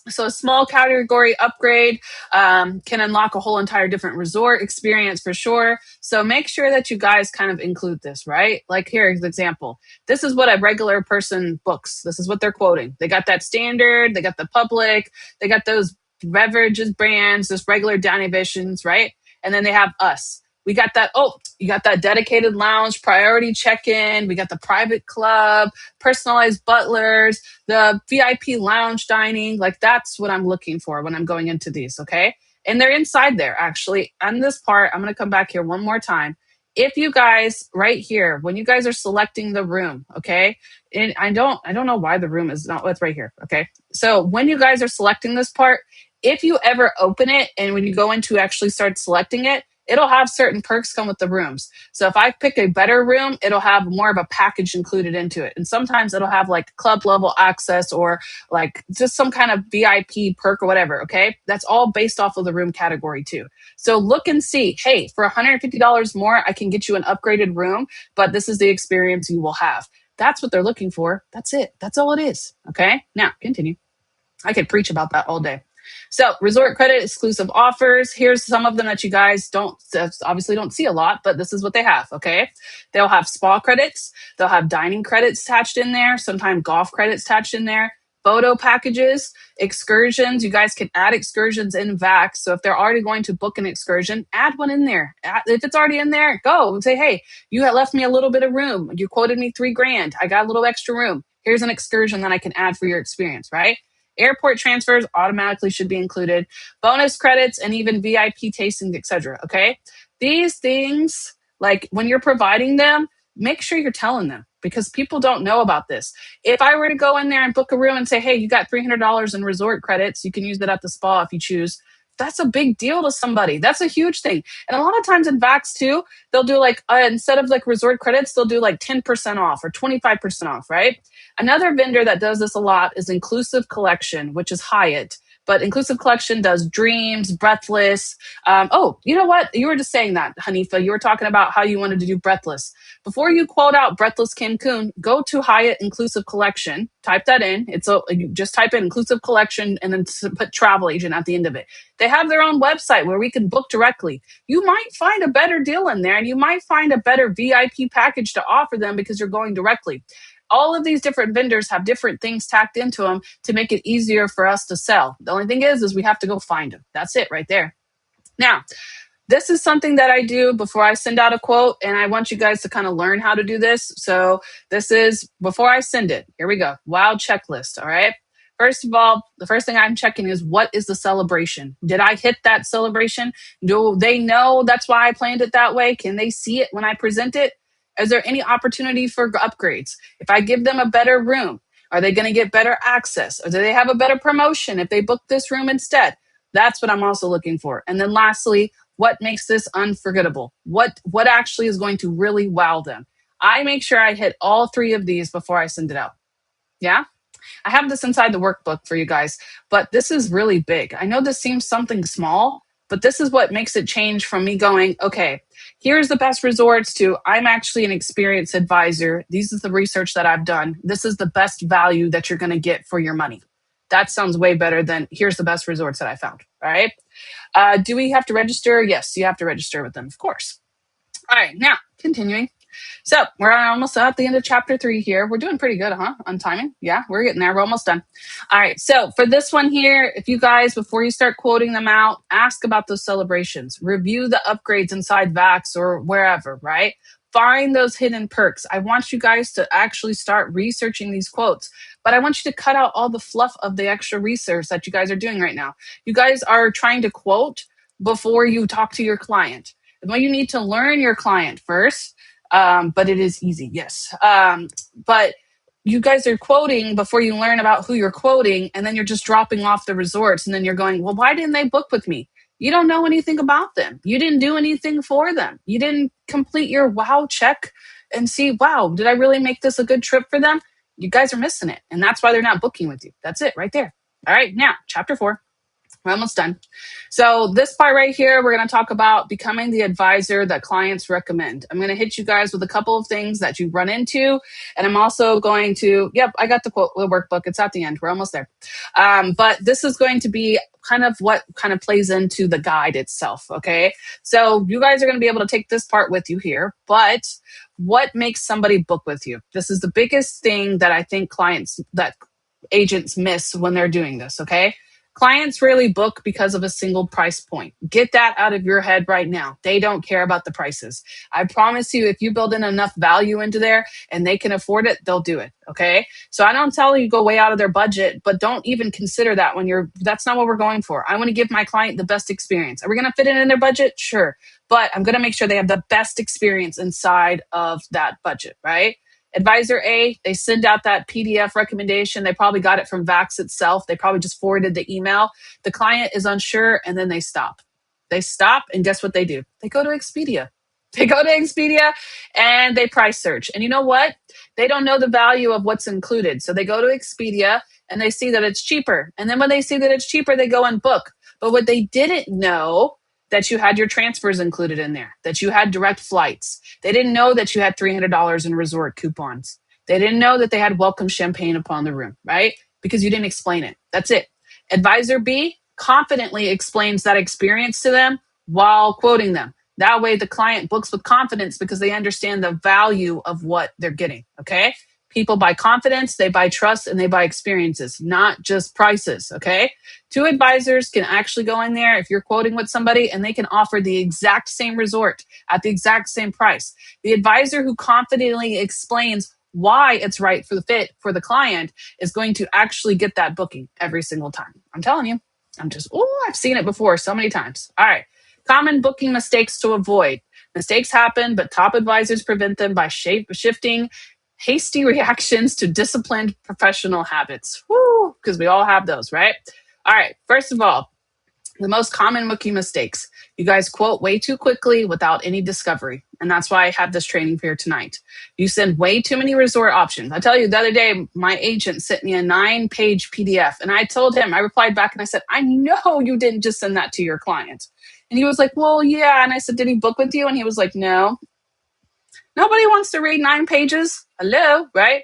So a small category upgrade can unlock a whole entire different resort experience for sure. So make sure that you guys kind of include this, right? Like here's the example. This is what a regular person books. This is what they're quoting. They got that standard, they got the public, they got those beverages brands, those regular down editions, right? And then they have us. We got that, oh, you got that dedicated lounge, priority check-in. We got the private club, personalized butlers, the VIP lounge dining. Like that's what I'm looking for when I'm going into these, okay? And they're inside there actually. On this part, I'm going to come back here one more time. If you guys right here, when you guys are selecting the room, okay? And I don't know why the room is not, it's right here, okay? So when you guys are selecting this part, if you ever open it and when you go into actually start selecting it, it'll have certain perks come with the rooms. So if I pick a better room, it'll have more of a package included into it. And sometimes it'll have like club level access or like just some kind of VIP perk or whatever. Okay. That's all based off of the room category too. So look and see, hey, for $150 more, I can get you an upgraded room, but this is the experience you will have. That's what they're looking for. That's it. That's all it is. Okay. Now continue. I could preach about that all day. So resort credit exclusive offers. Here's some of them that you guys obviously don't see a lot, but this is what they have. Okay. They'll have spa credits. They'll have dining credits attached in there. Sometimes golf credits attached in there. Photo packages, excursions. You guys can add excursions in VAX. So if they're already going to book an excursion, add one in there. If it's already in there, go and say, hey, you had left me a little bit of room. You quoted me $3,000. I got a little extra room. Here's an excursion that I can add for your experience, right? Airport transfers automatically should be included, bonus credits, and even VIP tastings, etc. Okay, these things, like when you're providing them, make sure you're telling them because people don't know about this. If I were to go in there and book a room and say, hey, you got $300 in resort credits, you can use that at the spa if you choose. That's a big deal to somebody. That's a huge thing. And a lot of times in Vax too, they'll do like, instead of like resort credits, they'll do like 10% off or 25% off, right? Another vendor that does this a lot is Inclusive Collection, which is Hyatt. But Inclusive Collection does Dreams, Breathless. Oh, you know what? You were just saying that, Hanifa. You were talking about how you wanted to do Breathless. Before you quote out Breathless Cancun, go to Hyatt Inclusive Collection. Type that in. You just type in Inclusive Collection and then put travel agent at the end of it. They have their own website where we can book directly. You might find a better deal in there, and you might find a better VIP package to offer them because you're going directly. All of these different vendors have different things tacked into them to make it easier for us to sell. The only thing is we have to go find them. That's it right there. Now, this is something that I do before I send out a quote, and I want you guys to kind of learn how to do this. So this is before I send it. Here we go. Wild checklist. All right. First of all, the first thing I'm checking is, what is the celebration? Did I hit that celebration? Do they know that's why I planned it that way? Can they see it when I present it? Is there any opportunity for upgrades? If I give them a better room, are they going to get better access? Or do they have a better promotion if they book this room instead? That's what I'm also looking for. And then lastly, what makes this unforgettable? What actually is going to really wow them? I make sure I hit all three of these before I send it out. Yeah? I have this inside the workbook for you guys, but this is really big. I know this seems something small, but this is what makes it change from me going, okay, here's the best resorts to I'm actually an experienced advisor. This is the research that I've done. This is the best value that you're going to get for your money. That sounds way better than here's the best resorts that I found. All right. Do we have to register? Yes, you have to register with them, of course. All right. Now, continuing. So we're almost at the end of chapter 3 here. We're doing pretty good, huh? On timing. Yeah, we're getting there. We're almost done. All right. So for this one here, if you guys, before you start quoting them out, ask about those celebrations. Review the upgrades inside Vax or wherever, right? Find those hidden perks. I want you guys to actually start researching these quotes, but I want you to cut out all the fluff of the extra research that you guys are doing right now. You guys are trying to quote before you talk to your client. Well, you need to learn your client first. But it is easy, yes. But you guys are quoting before you learn about who you're quoting, and then you're just dropping off the resorts, and then you're going, well, why didn't they book with me? You don't know anything about them. You didn't do anything for them. You didn't complete your wow check and see, wow, did I really make this a good trip for them? You guys are missing it, and that's why they're not booking with you. That's it right there. All right, now, chapter 4. We're almost done. So this part right here, we're going to talk about becoming the advisor that clients recommend. I'm going to hit you guys with a couple of things that you run into. And I'm also going to, I got the quote, the workbook. It's at the end. We're almost there. But this is going to be kind of what kind of plays into the guide itself. Okay. So you guys are going to be able to take this part with you here, but what makes somebody book with you? This is the biggest thing that I think agents miss when they're doing this. Okay. Clients rarely book because of a single price point. Get that out of your head right now. They don't care about the prices. I promise you, if you build in enough value into there and they can afford it, they'll do it. Okay. So I don't tell you go way out of their budget, but don't even consider that that's not what we're going for. I want to give my client the best experience. Are we going to fit it in their budget? Sure. But I'm going to make sure they have the best experience inside of that budget, right? Advisor A, they send out that PDF recommendation. They probably got it from Vax itself. They probably just forwarded the email. The client is unsure, and then they stop. They stop, and guess what they do? They go to Expedia. They go to Expedia, and they price search. And you know what? They don't know the value of what's included. So they go to Expedia, and they see that it's cheaper. And then when they see that it's cheaper, they go and book. But what they didn't know, that you had your transfers included in there, that you had direct flights. They didn't know that you had $300 in resort coupons. They didn't know that they had welcome champagne upon the room, right? Because you didn't explain it. That's it. Advisor B confidently explains that experience to them while quoting them. That way the client books with confidence because they understand the value of what they're getting, okay? People buy confidence, they buy trust, and they buy experiences, not just prices, okay? 2 advisors can actually go in there if you're quoting with somebody and they can offer the exact same resort at the exact same price. The advisor who confidently explains why it's right for the fit for the client is going to actually get that booking every single time. I'm telling you, I've seen it before so many times. All right. Common booking mistakes to avoid. Mistakes happen, but top advisors prevent them by shifting hasty reactions to disciplined professional habits. Woo, because we all have those, right? All right. First of all, The most common rookie mistakes. You guys quote way too quickly without any discovery. And that's why I have this training for you tonight. You send way too many resort options. I tell you, the other day, my agent sent me a 9-page PDF. And I told him, I replied back and I said, I know you didn't just send that to your client. And he was like, well, yeah. And I said, did he book with you? And he was like, no. Nobody wants to read 9 pages. Hello, right?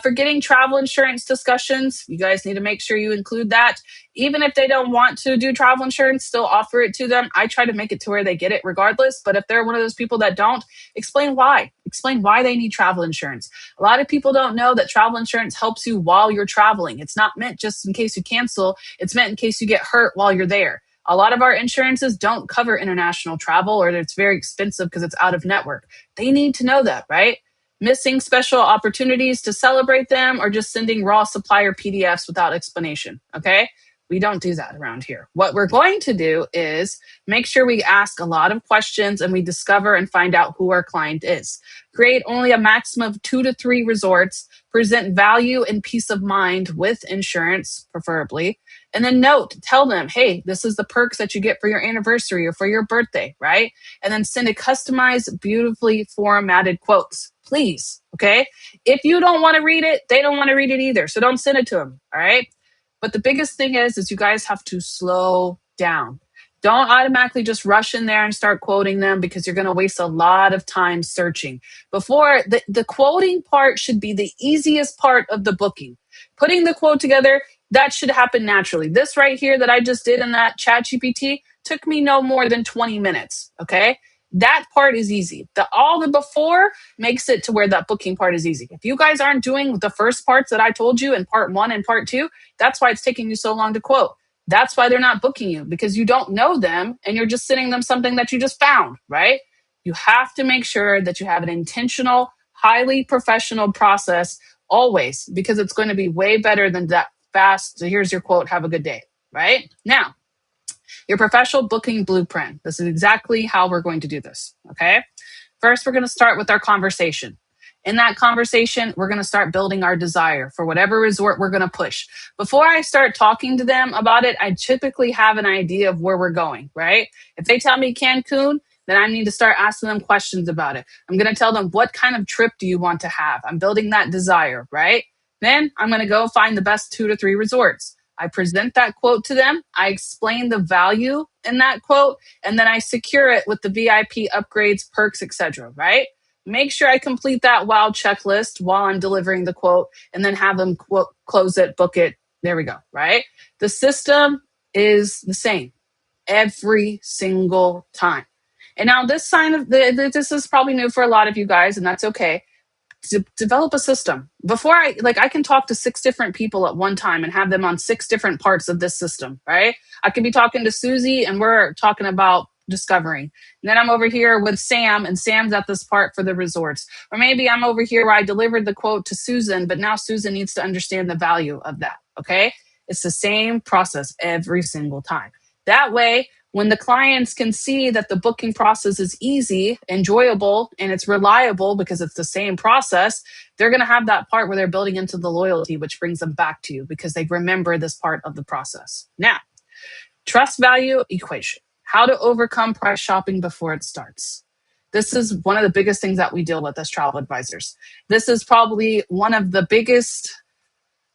Forgetting travel insurance discussions. You guys need to make sure you include that. Even if they don't want to do travel insurance, still offer it to them. I try to make it to where they get it regardless. But if they're one of those people that don't, explain why. Explain why they need travel insurance. A lot of people don't know that travel insurance helps you while you're traveling. It's not meant just in case you cancel. It's meant in case you get hurt while you're there. A lot of our insurances don't cover international travel, or it's very expensive because it's out of network. They need to know that, right? Missing special opportunities to celebrate them, or just sending raw supplier PDFs without explanation. Okay. We don't do that around here. What we're going to do is make sure we ask a lot of questions and we discover and find out who our client is. Create only a maximum of 2 to 3 resorts, present value and peace of mind with insurance, preferably. And then tell them, hey, this is the perks that you get for your anniversary or for your birthday, right? And then send a customized, beautifully formatted quotes, please. Okay. If you don't want to read it, they don't want to read it either. So don't send it to them. All right. But the biggest thing is you guys have to slow down. Don't automatically just rush in there and start quoting them, because you're going to waste a lot of time searching. Before the quoting part should be the easiest part of the booking. Putting the quote together, that should happen naturally. This right here that I just did in that chat GPT took me no more than 20 minutes. Okay. That part is easy. All the before makes it to where that booking part is easy. If you guys aren't doing the first parts that I told you in part 1 and part 2, that's why it's taking you so long to quote. That's why they're not booking you, because you don't know them and you're just sending them something that you just found, right? You have to make sure that you have an intentional, highly professional process always, because it's going to be way better than that fast. So here's your quote. Have a good day, right? Now, your professional booking blueprint. This is exactly how we're going to do this, okay? First, we're going to start with our conversation. In that conversation, we're going to start building our desire for whatever resort we're going to push. Before I start talking to them about it, I typically have an idea of where we're going, right? If they tell me Cancun, then I need to start asking them questions about it. I'm going to tell them, what kind of trip do you want to have? I'm building that desire, right? Then I'm going to go find the best 2 to 3 resorts. I present that quote to them. I explain the value in that quote, and then I secure it with the VIP upgrades, perks, etc. Right? Make sure I complete that wow checklist while I'm delivering the quote, and then have them close it, book it. There we go. Right? The system is the same every single time. And now this this is probably new for a lot of you guys, and that's okay. To develop a system. Before I can talk to 6 different people at one time and have them on 6 different parts of this system, right? I could be talking to Susie and we're talking about discovering. And then I'm over here with Sam, and Sam's at this part for the resorts. Or maybe I'm over here where I delivered the quote to Susan, but now Susan needs to understand the value of that, okay? It's the same process every single time. That way, when the clients can see that the booking process is easy, enjoyable, and it's reliable because it's the same process, they're going to have that part where they're building into the loyalty, which brings them back to you because they remember this part of the process. Now, trust value equation. How to overcome price shopping before it starts. This is one of the biggest things that we deal with as travel advisors. This is probably one of the biggest,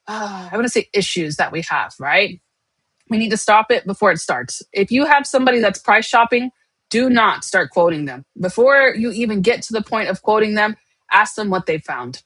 I want to say, issues that we have, right? We need to stop it before it starts. If you have somebody that's price shopping, do not start quoting them. Before you even get to the point of quoting them, ask them what they found.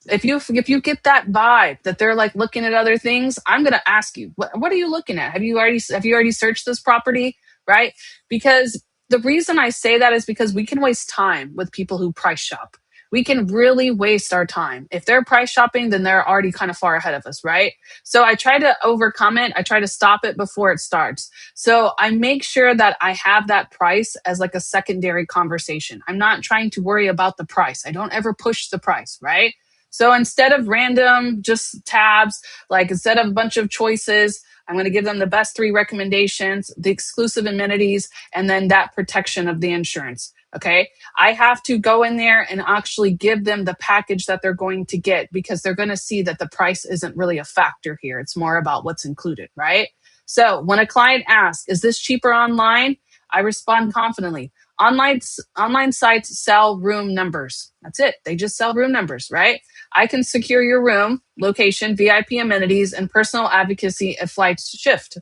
If you get that vibe that they're like looking at other things, I'm going to ask you, what are you looking at? Have you already searched this property, right? Because the reason I say that is because we can waste time with people who price shop. We can really waste our time. If they're price shopping, then they're already kind of far ahead of us, right? So I try to overcome it. I try to stop it before it starts. So I make sure that I have that price as like a secondary conversation. I'm not trying to worry about the price. I don't ever push the price, right? So instead of random just tabs, like instead of a bunch of choices, I'm going to give them the best 3 recommendations, the exclusive amenities, and then that protection of the insurance. Okay. I have to go in there and actually give them the package that they're going to get, because they're going to see that the price isn't really a factor here. It's more about what's included, right? So when a client asks, is this cheaper online? I respond confidently. Online sites sell room numbers. That's it. They just sell room numbers, right? I can secure your room, location, VIP amenities, and personal advocacy if flights shift,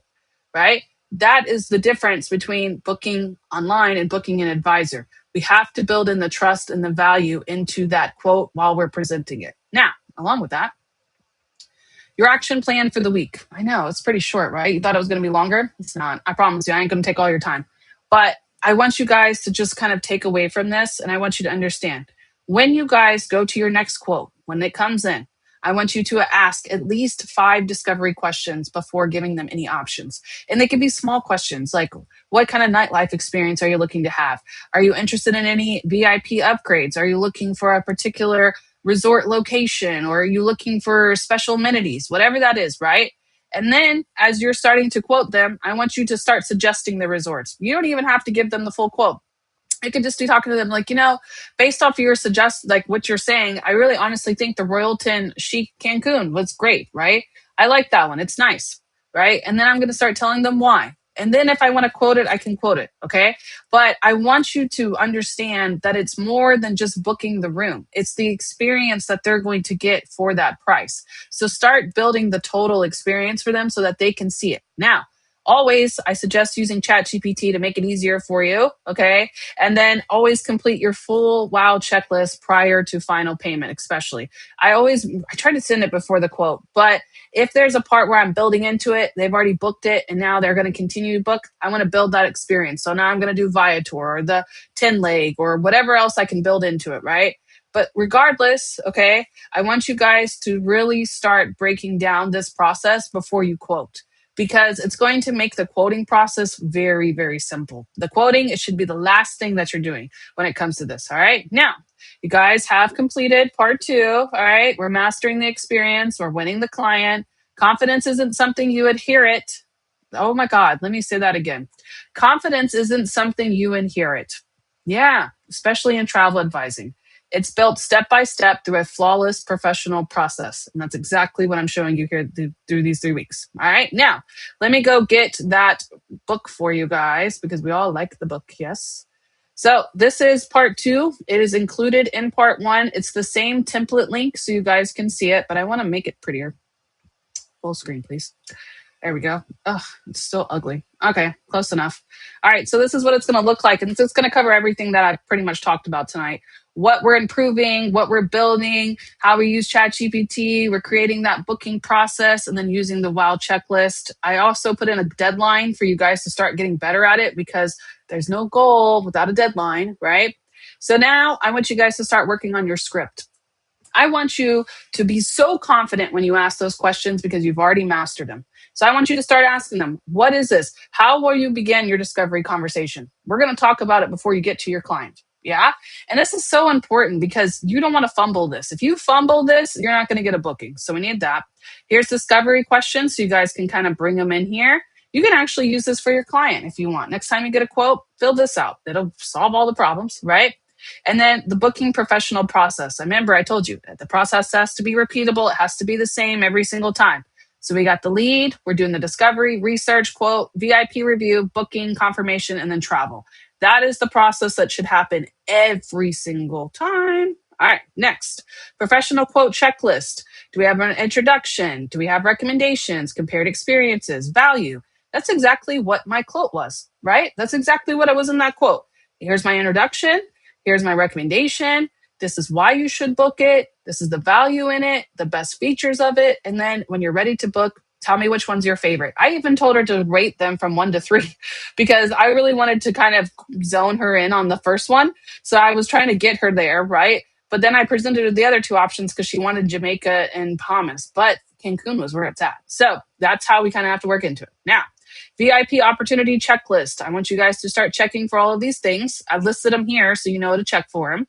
right? That is the difference between booking online and booking an advisor. We have to build in the trust and the value into that quote while we're presenting it. Now, along with that, your action plan for the week. I know it's pretty short, right? You thought it was going to be longer? It's not. I promise you, I ain't going to take all your time. But I want you guys to just kind of take away from this, and I want you to understand when you guys go to your next quote, when it comes in, I want you to ask at least 5 discovery questions before giving them any options. And they can be small questions like, what kind of nightlife experience are you looking to have? Are you interested in any VIP upgrades? Are you looking for a particular resort location, or are you looking for special amenities, whatever that is, right? And then as you're starting to quote them, I want you to start suggesting the resorts. You don't even have to give them the full quote. I could just be talking to them like, based off of your like what you're saying, I really honestly think the Royalton Chic Cancun was great, right? I like that one. It's nice, right? And then I'm going to start telling them why. And then if I want to quote it, I can quote it, okay? But I want you to understand that it's more than just booking the room. It's the experience that they're going to get for that price. So start building the total experience for them so that they can see it. Now, always, I suggest using ChatGPT to make it easier for you, okay? And then always complete your full wow checklist prior to final payment, especially. I try to send it before the quote, but if there's a part where I'm building into it, they've already booked it and now they're going to continue to book, I want to build that experience. So now I'm going to do Viator or the 10 leg or whatever else I can build into it, right? But regardless, okay, I want you guys to really start breaking down this process before you quote, because it's going to make the quoting process very, very simple. The quoting, it should be the last thing that you're doing when it comes to this. All right. Now, you guys have completed part 2. All right. We're mastering the experience. We're winning the client. Confidence isn't something you inherit. Oh my God. Let me say that again. Confidence isn't something you inherit. Yeah. Especially in travel advising. It's built step by step through a flawless professional process. And that's exactly what I'm showing you here through these 3 weeks. All right. Now, let me go get that book for you guys because we all like the book. Yes. So this is part 2. It is included in part 1. It's the same template link so you guys can see it, but I want to make it prettier. Full screen, please. There we go. Ugh, it's still ugly. Okay, close enough. All right, so this is what it's going to look like. And it's going to cover everything that I've pretty much talked about tonight. What we're improving, what we're building, how we use ChatGPT. We're creating that booking process and then using the WOW checklist. I also put in a deadline for you guys to start getting better at it because there's no goal without a deadline, right? So now I want you guys to start working on your script. I want you to be so confident when you ask those questions because you've already mastered them. So I want you to start asking them, what is this? How will you begin your discovery conversation? We're going to talk about it before you get to your client. Yeah. And this is so important because you don't want to fumble this. If you fumble this, you're not going to get a booking. So we need that. Here's discovery questions so you guys can kind of bring them in here. You can actually use this for your client if you want. Next time you get a quote, fill this out. It'll solve all the problems, right? And then the booking professional process. Remember, I told you the process has to be repeatable. It has to be the same every single time. So we got the lead, we're doing the discovery, research, quote, VIP review, booking, confirmation, and then travel. That is the process that should happen every single time. All right, next, professional quote checklist. Do we have an introduction? Do we have recommendations, compared experiences, value? That's exactly what my quote was, right? That's exactly what it was in that quote. Here's my introduction. Here's my recommendation. This is why you should book it. This is the value in it, the best features of it. And then when you're ready to book, tell me which one's your favorite. I even told her to rate them from 1 to 3 because I really wanted to kind of zone her in on the first one. So I was trying to get her there, right? But then I presented her the other 2 options because she wanted Jamaica and Bahamas, but Cancun was where it's at. So that's how we kind of have to work into it. Now, VIP opportunity checklist. I want you guys to start checking for all of these things. I've listed them here so you know to check for them.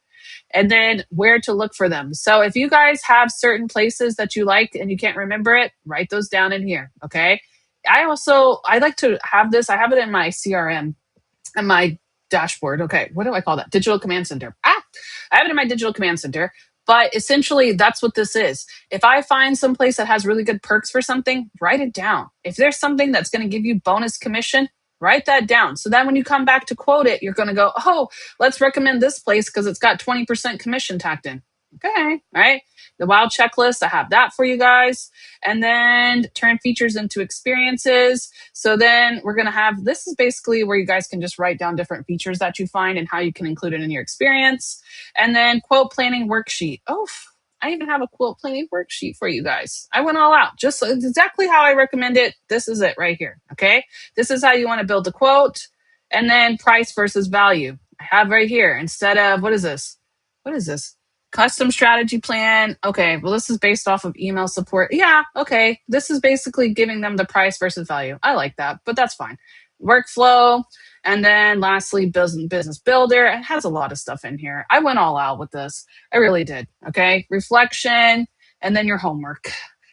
And then where to look for them. So if you guys have certain places that you like and you can't remember it, write those down in here, okay? I like to have this. I have it in my CRM and my dashboard. Okay, what do I call that? Digital Command Center. I have it in my Digital Command Center. But essentially, that's what this is. If I find some place that has really good perks for something, write it down. If there's something that's going to give you bonus commission, write that down. So then when you come back to quote it, you're going to go, oh, let's recommend this place because it's got 20% commission tacked in. Okay, right? The wild checklist, I have that for you guys. And then turn features into experiences. So then we're going to have, this is basically where you guys can just write down different features that you find and how you can include it in your experience. And then quote planning worksheet. Oh, I even have a quote planning worksheet for you guys. I went all out, just exactly how I recommend it. This is it right here. Okay. This is how you want to build a quote. And then price versus value. I have right here instead of, what is this? What is this? Custom strategy plan. Okay, well, this is based off of email support. Yeah, okay. This is basically giving them the price versus value. I like that, but that's fine. Workflow. And then lastly, business builder. It has a lot of stuff in here. I went all out with this. I really did. Okay, reflection, and then your homework.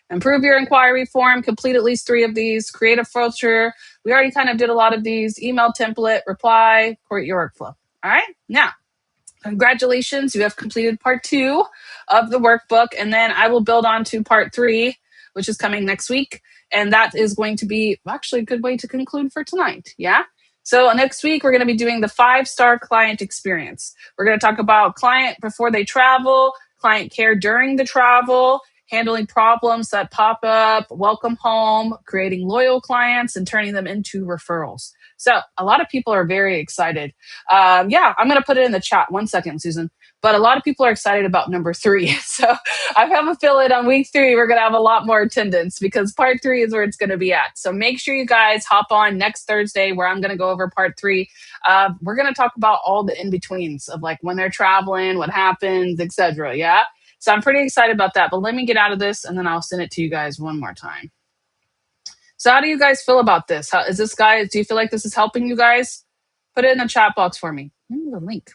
Improve your inquiry form, complete at least 3 of these, create a filter. We already kind of did a lot of these. Email template, reply, create your workflow. All right, now, congratulations, you have completed part 2 of the workbook, and then I will build on to part 3, which is coming next week. And that is going to be actually a good way to conclude for tonight. Yeah. So next week, we're going to be doing the 5-star client experience. We're going to talk about client before they travel, client care during the travel, handling problems that pop up, welcome home, creating loyal clients, and turning them into referrals. So a lot of people are very excited. Yeah, I'm going to put it in the chat. 1 second, Susan. But a lot of people are excited about number 3. So I have a feeling on week 3, we're going to have a lot more attendance because part 3 is where it's going to be at. So make sure you guys hop on next Thursday where I'm going to go over part 3. We're going to talk about all the in-betweens of like when they're traveling, what happens, etc. Yeah. So I'm pretty excited about that. But let me get out of this and then I'll send it to you guys one more time. So how do you guys feel about this? How is this, guys? Do you feel like this is helping you guys? Put it in the chat box for me. The link.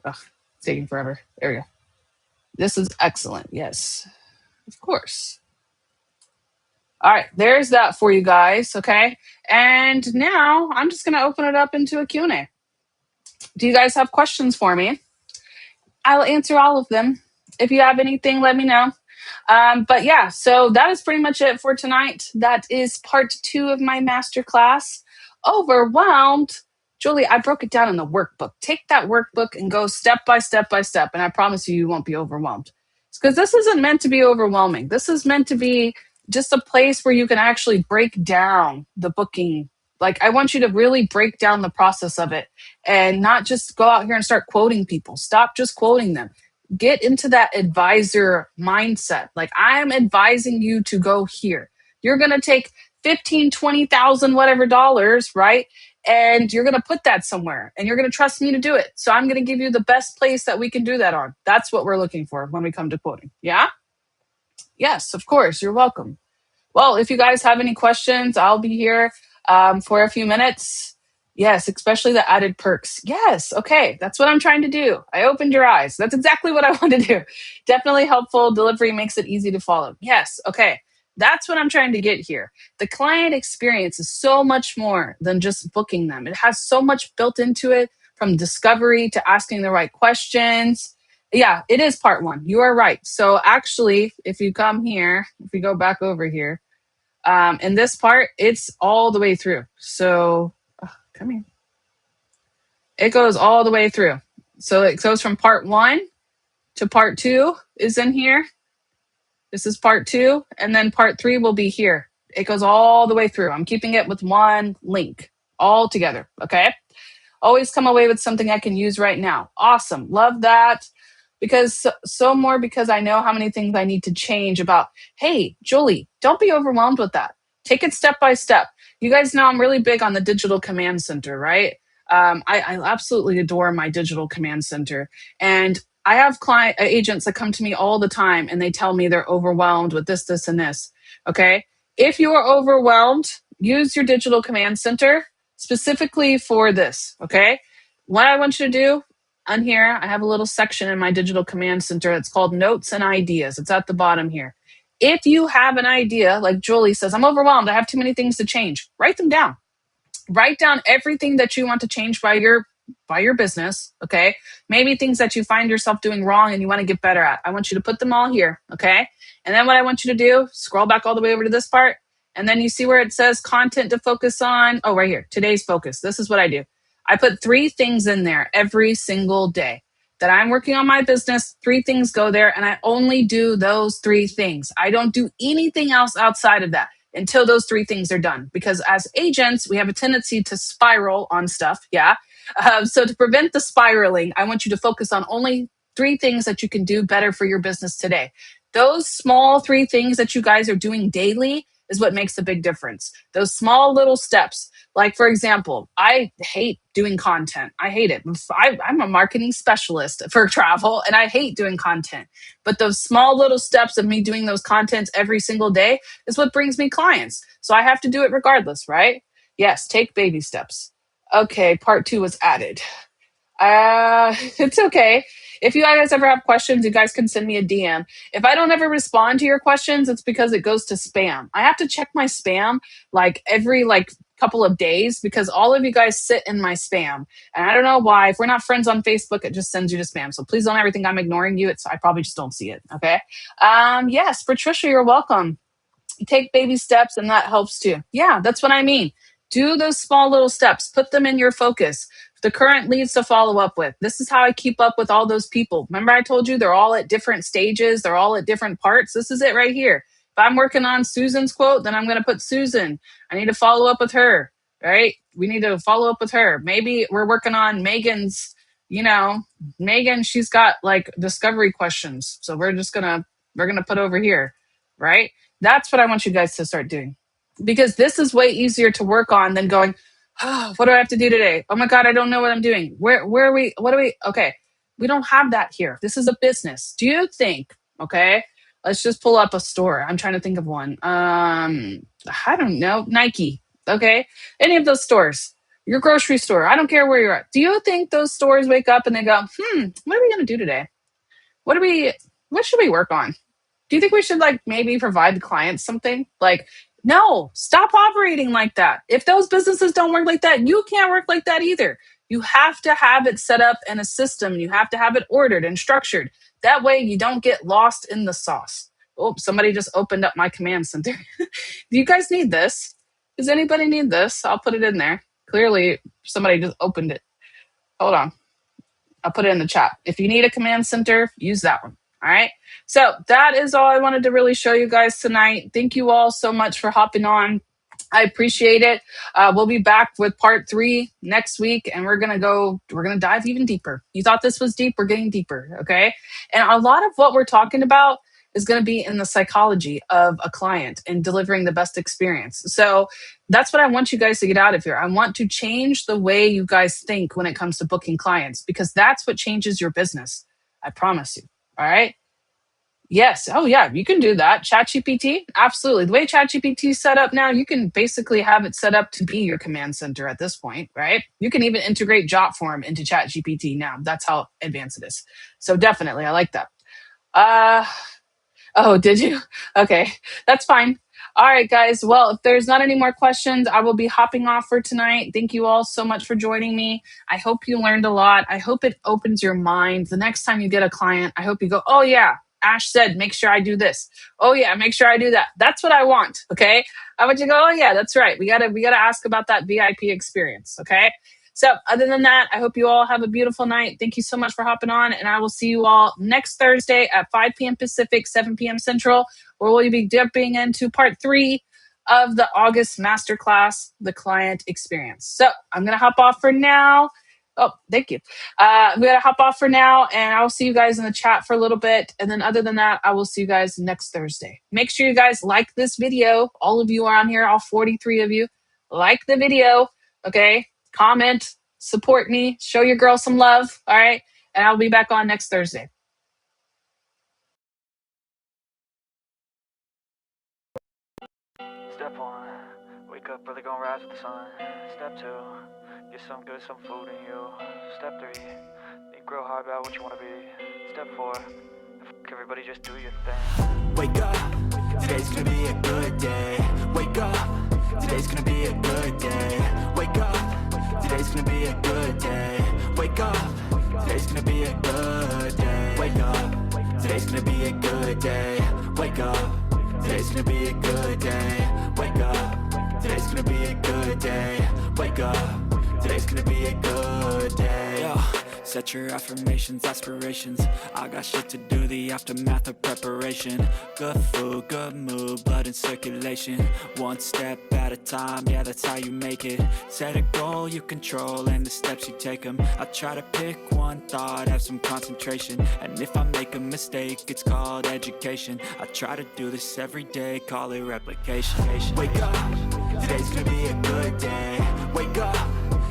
Ugh, it's taking forever. There we go. This is excellent. Yes, of course. All right, there's that for you guys. Okay. And now I'm just going to open it up into a Q&A. Do you guys have questions for me? I'll answer all of them. If you have anything, let me know. But yeah, so that is pretty much it for tonight. That is part 2 of my masterclass. Overwhelmed. Julie, I broke it down in the workbook. Take that workbook and go step by step by step. And I promise you, you won't be overwhelmed. Because this isn't meant to be overwhelming. This is meant to be just a place where you can actually break down the booking. Like, I want you to really break down the process of it and not just go out here and start quoting people. Stop just quoting them. Get into that advisor mindset. Like, I am advising you to go here. You're going to take 15, 20,000, whatever dollars, right? And you're going to put that somewhere and you're going to trust me to do it. So I'm going to give you the best place that we can do that on. That's what we're looking for when we come to quoting. Yeah? Yes, of course. You're welcome. Well, if you guys have any questions, I'll be here for a few minutes. Yes, especially the added perks. Yes, okay, that's what I'm trying to do. I opened your eyes. That's exactly what I want to do. Definitely helpful. Delivery makes it easy to follow. Yes, okay. That's what I'm trying to get here. The client experience is so much more than just booking them. It has so much built into it, from discovery to asking the right questions. Yeah, it is part 1. You are right. So actually, if you come here, if we go back over here, in this part, it's all the way through. So come here. It goes all the way through. So it goes from part 1 to part 2 is in here. This is part 2. And then part 3 will be here. It goes all the way through. I'm keeping it with one link all together. Okay. Always come away with something I can use right now. Awesome. Love that. Because because I know how many things I need to change about, hey, Julie, don't be overwhelmed with that. Take it step by step. You guys know I'm really big on the digital command center, right? I absolutely adore my digital command center. And I have client agents that come to me all the time and they tell me they're overwhelmed with this, this, and this. Okay. If you are overwhelmed, use your digital command center specifically for this. Okay. What I want you to do on here, I have a little section in my digital command center. It's called notes and ideas. It's at the bottom here. If you have an idea, like Julie says, I'm overwhelmed, I have too many things to change, write them down. Write down everything that you want to change by your by your business, okay? Maybe things that you find yourself doing wrong and you want to get better at. I want you to put them all here, okay? And then what I want you to do, scroll back all the way over to this part, and then you see where it says content to focus on. Oh, right here, today's focus. This is what I do. I put 3 things in there every single day that I'm working on my business. 3 things go there, and I only do those 3 things. I don't do anything else outside of that until those 3 things are done. Because as agents, we have a tendency to spiral on stuff. Yeah. So to prevent the spiraling, I want you to focus on only 3 things that you can do better for your business today. Those small 3 things that you guys are doing daily is what makes a big difference. Those small little steps. Like, for example, I hate doing content. I hate it. I'm a marketing specialist for travel and I hate doing content. But those small little steps of me doing those contents every single day is what brings me clients. So I have to do it regardless, right? Yes, take baby steps. Okay, part 2 was added. It's okay. If you guys ever have questions, you guys can send me a DM. If I don't ever respond to your questions, it's because it goes to spam. I have to check my spam like every couple of days because all of you guys sit in my spam. And I don't know why. If we're not friends on Facebook, it just sends you to spam. So please don't ever think I'm ignoring you. I probably just don't see it. Okay. Yes, Patricia, you're welcome. Take baby steps and that helps too. Yeah, that's what I mean. Do those small little steps, put them in your focus. The current leads to follow up with. This is how I keep up with all those people. Remember, I told you they're all at different stages, they're all at different parts. This is it right here. If I'm working on Susan's quote, then I'm going to put Susan. I need to follow up with her, right? We need to follow up with her. Maybe we're working on Megan's, Megan, she's got discovery questions. So we're going to put over here, right? That's what I want you guys to start doing because this is way easier to work on than going, oh, what do I have to do today? Oh my God, I don't know what I'm doing. Where are we? What are we? Okay. We don't have that here. This is a business. Do you think, okay, let's just pull up a store. I'm trying to think of one. I don't know. Nike. Okay. Any of those stores, your grocery store. I don't care where you're at. Do you think those stores wake up and they go, what are we going to do today? What should we work on? Do you think we should maybe provide the clients something? No, stop operating like that. If those businesses don't work like that, you can't work like that either. You have to have it set up in a system. You have to have it ordered and structured. That way you don't get lost in the sauce. Oh, somebody just opened up my command center. Do you guys need this? Does anybody need this? I'll put it in there. Clearly, somebody just opened it. Hold on. I'll put it in the chat. If you need a command center, use that one. All right. So that is all I wanted to really show you guys tonight. Thank you all so much for hopping on. I appreciate it. We'll be back with part 3 next week, and we're going to dive even deeper. You thought this was deep? We're getting deeper. Okay. And a lot of what we're talking about is going to be in the psychology of a client and delivering the best experience. So that's what I want you guys to get out of here. I want to change the way you guys think when it comes to booking clients, because that's what changes your business. I promise you. All right. Yes. Oh, yeah. You can do that. ChatGPT. Absolutely. The way ChatGPT is set up now, you can basically have it set up to be your command center at this point, right? You can even integrate Jotform into ChatGPT now. That's how advanced it is. So definitely, I like that. Oh, did you? Okay. That's fine. All right, guys. Well, if there's not any more questions, I will be hopping off for tonight. Thank you all so much for joining me. I hope you learned a lot. I hope it opens your mind. The next time you get a client, I hope you go, oh, yeah, Ash said, make sure I do this. Oh, yeah, make sure I do that. That's what I want. Okay. I want you to go, oh, yeah, that's right. We gotta ask about that VIP experience. Okay. So other than that, I hope you all have a beautiful night. Thank you so much for hopping on. And I will see you all next Thursday at 5 p.m. Pacific, 7 p.m. Central, where we'll be dipping into part 3 of the August Masterclass, the client experience. So I'm going to hop off for now. Oh, thank you. We got to hop off for now, and I'll see you guys in the chat for a little bit. And then other than that, I will see you guys next Thursday. Make sure you guys like this video. All of you are on here, all 43 of you. Like the video, okay? Comment, support me, show your girl some love, all right? And I'll be back on next Thursday. Step 1, wake up early, gonna rise with the sun. Step 2, get some food in you. Step 3, think real hard about what you wanna be. Step 4, everybody just do your thing. Wake up, today's gonna be a good day. Wake up, today's gonna be a good day. Wake up, today's gonna be a good day. Today's gonna be a good day. Wake up. Today's gonna be a good day. Wake up. Today's gonna be a good day. Wake up. Today's gonna be a good day. Wake up. Today's gonna be a good day. Yo, set your affirmations, aspirations. I got shit to do, the aftermath of preparation. Good food, good mood, blood in circulation. One step at a time, yeah, that's how you make it. Set a goal you control and the steps you take them. I try to pick one thought, have some concentration. And if I make a mistake, it's called education. I try to do this every day, call it replication. Wake up, today's gonna be a good day. Wake up,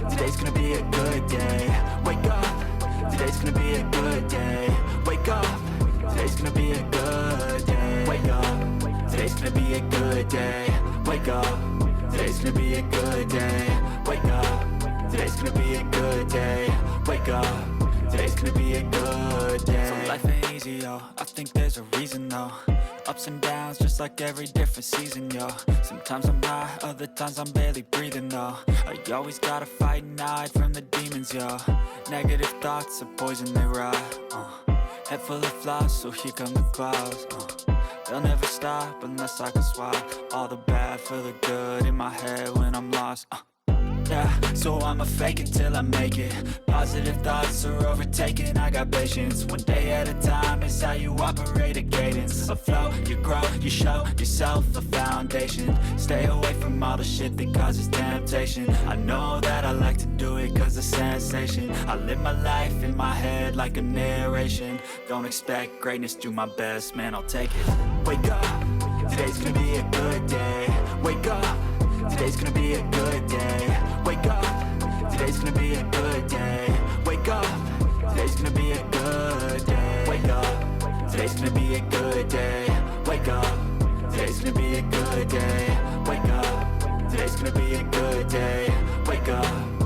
today's gonna be a good day. Wake up, today's gonna be a good day. Wake up, today's gonna be a good day. Wake up, today's gonna be a good day. Wake up, today's gonna be a good day. Wake up, today's gonna be a good day. Wake up, today's gonna be a good day. So life ain't easy, yo, I think there's a reason though. Ups and downs, just like every different season, yo. Sometimes I'm high, other times I'm barely breathing, though. I always gotta fight and hide from the demons, yo. Negative thoughts are poison, they rot. Head full of flies, so here come the clouds. They'll never stop unless I can swap all the bad for the good in my head when I'm lost. Yeah, so I'ma fake it till I make it. Positive thoughts are overtaken, I got patience. One day at a time is how you operate a cadence. A flow, you grow, you show yourself a foundation. Stay away from all the shit that causes temptation. I know that I like to do it cause of sensation. I live my life in my head like a narration. Don't expect greatness, do my best, man, I'll take it. Wake up, today's gonna be a good day. Wake up, today's gonna be a good day. Wake up, today's gonna be a good day. Wake up, today's gonna be a good day. Wake up, today's gonna be a good day. Wake up, today's gonna be a good day. Wake up, today's gonna be a good day. Wake up.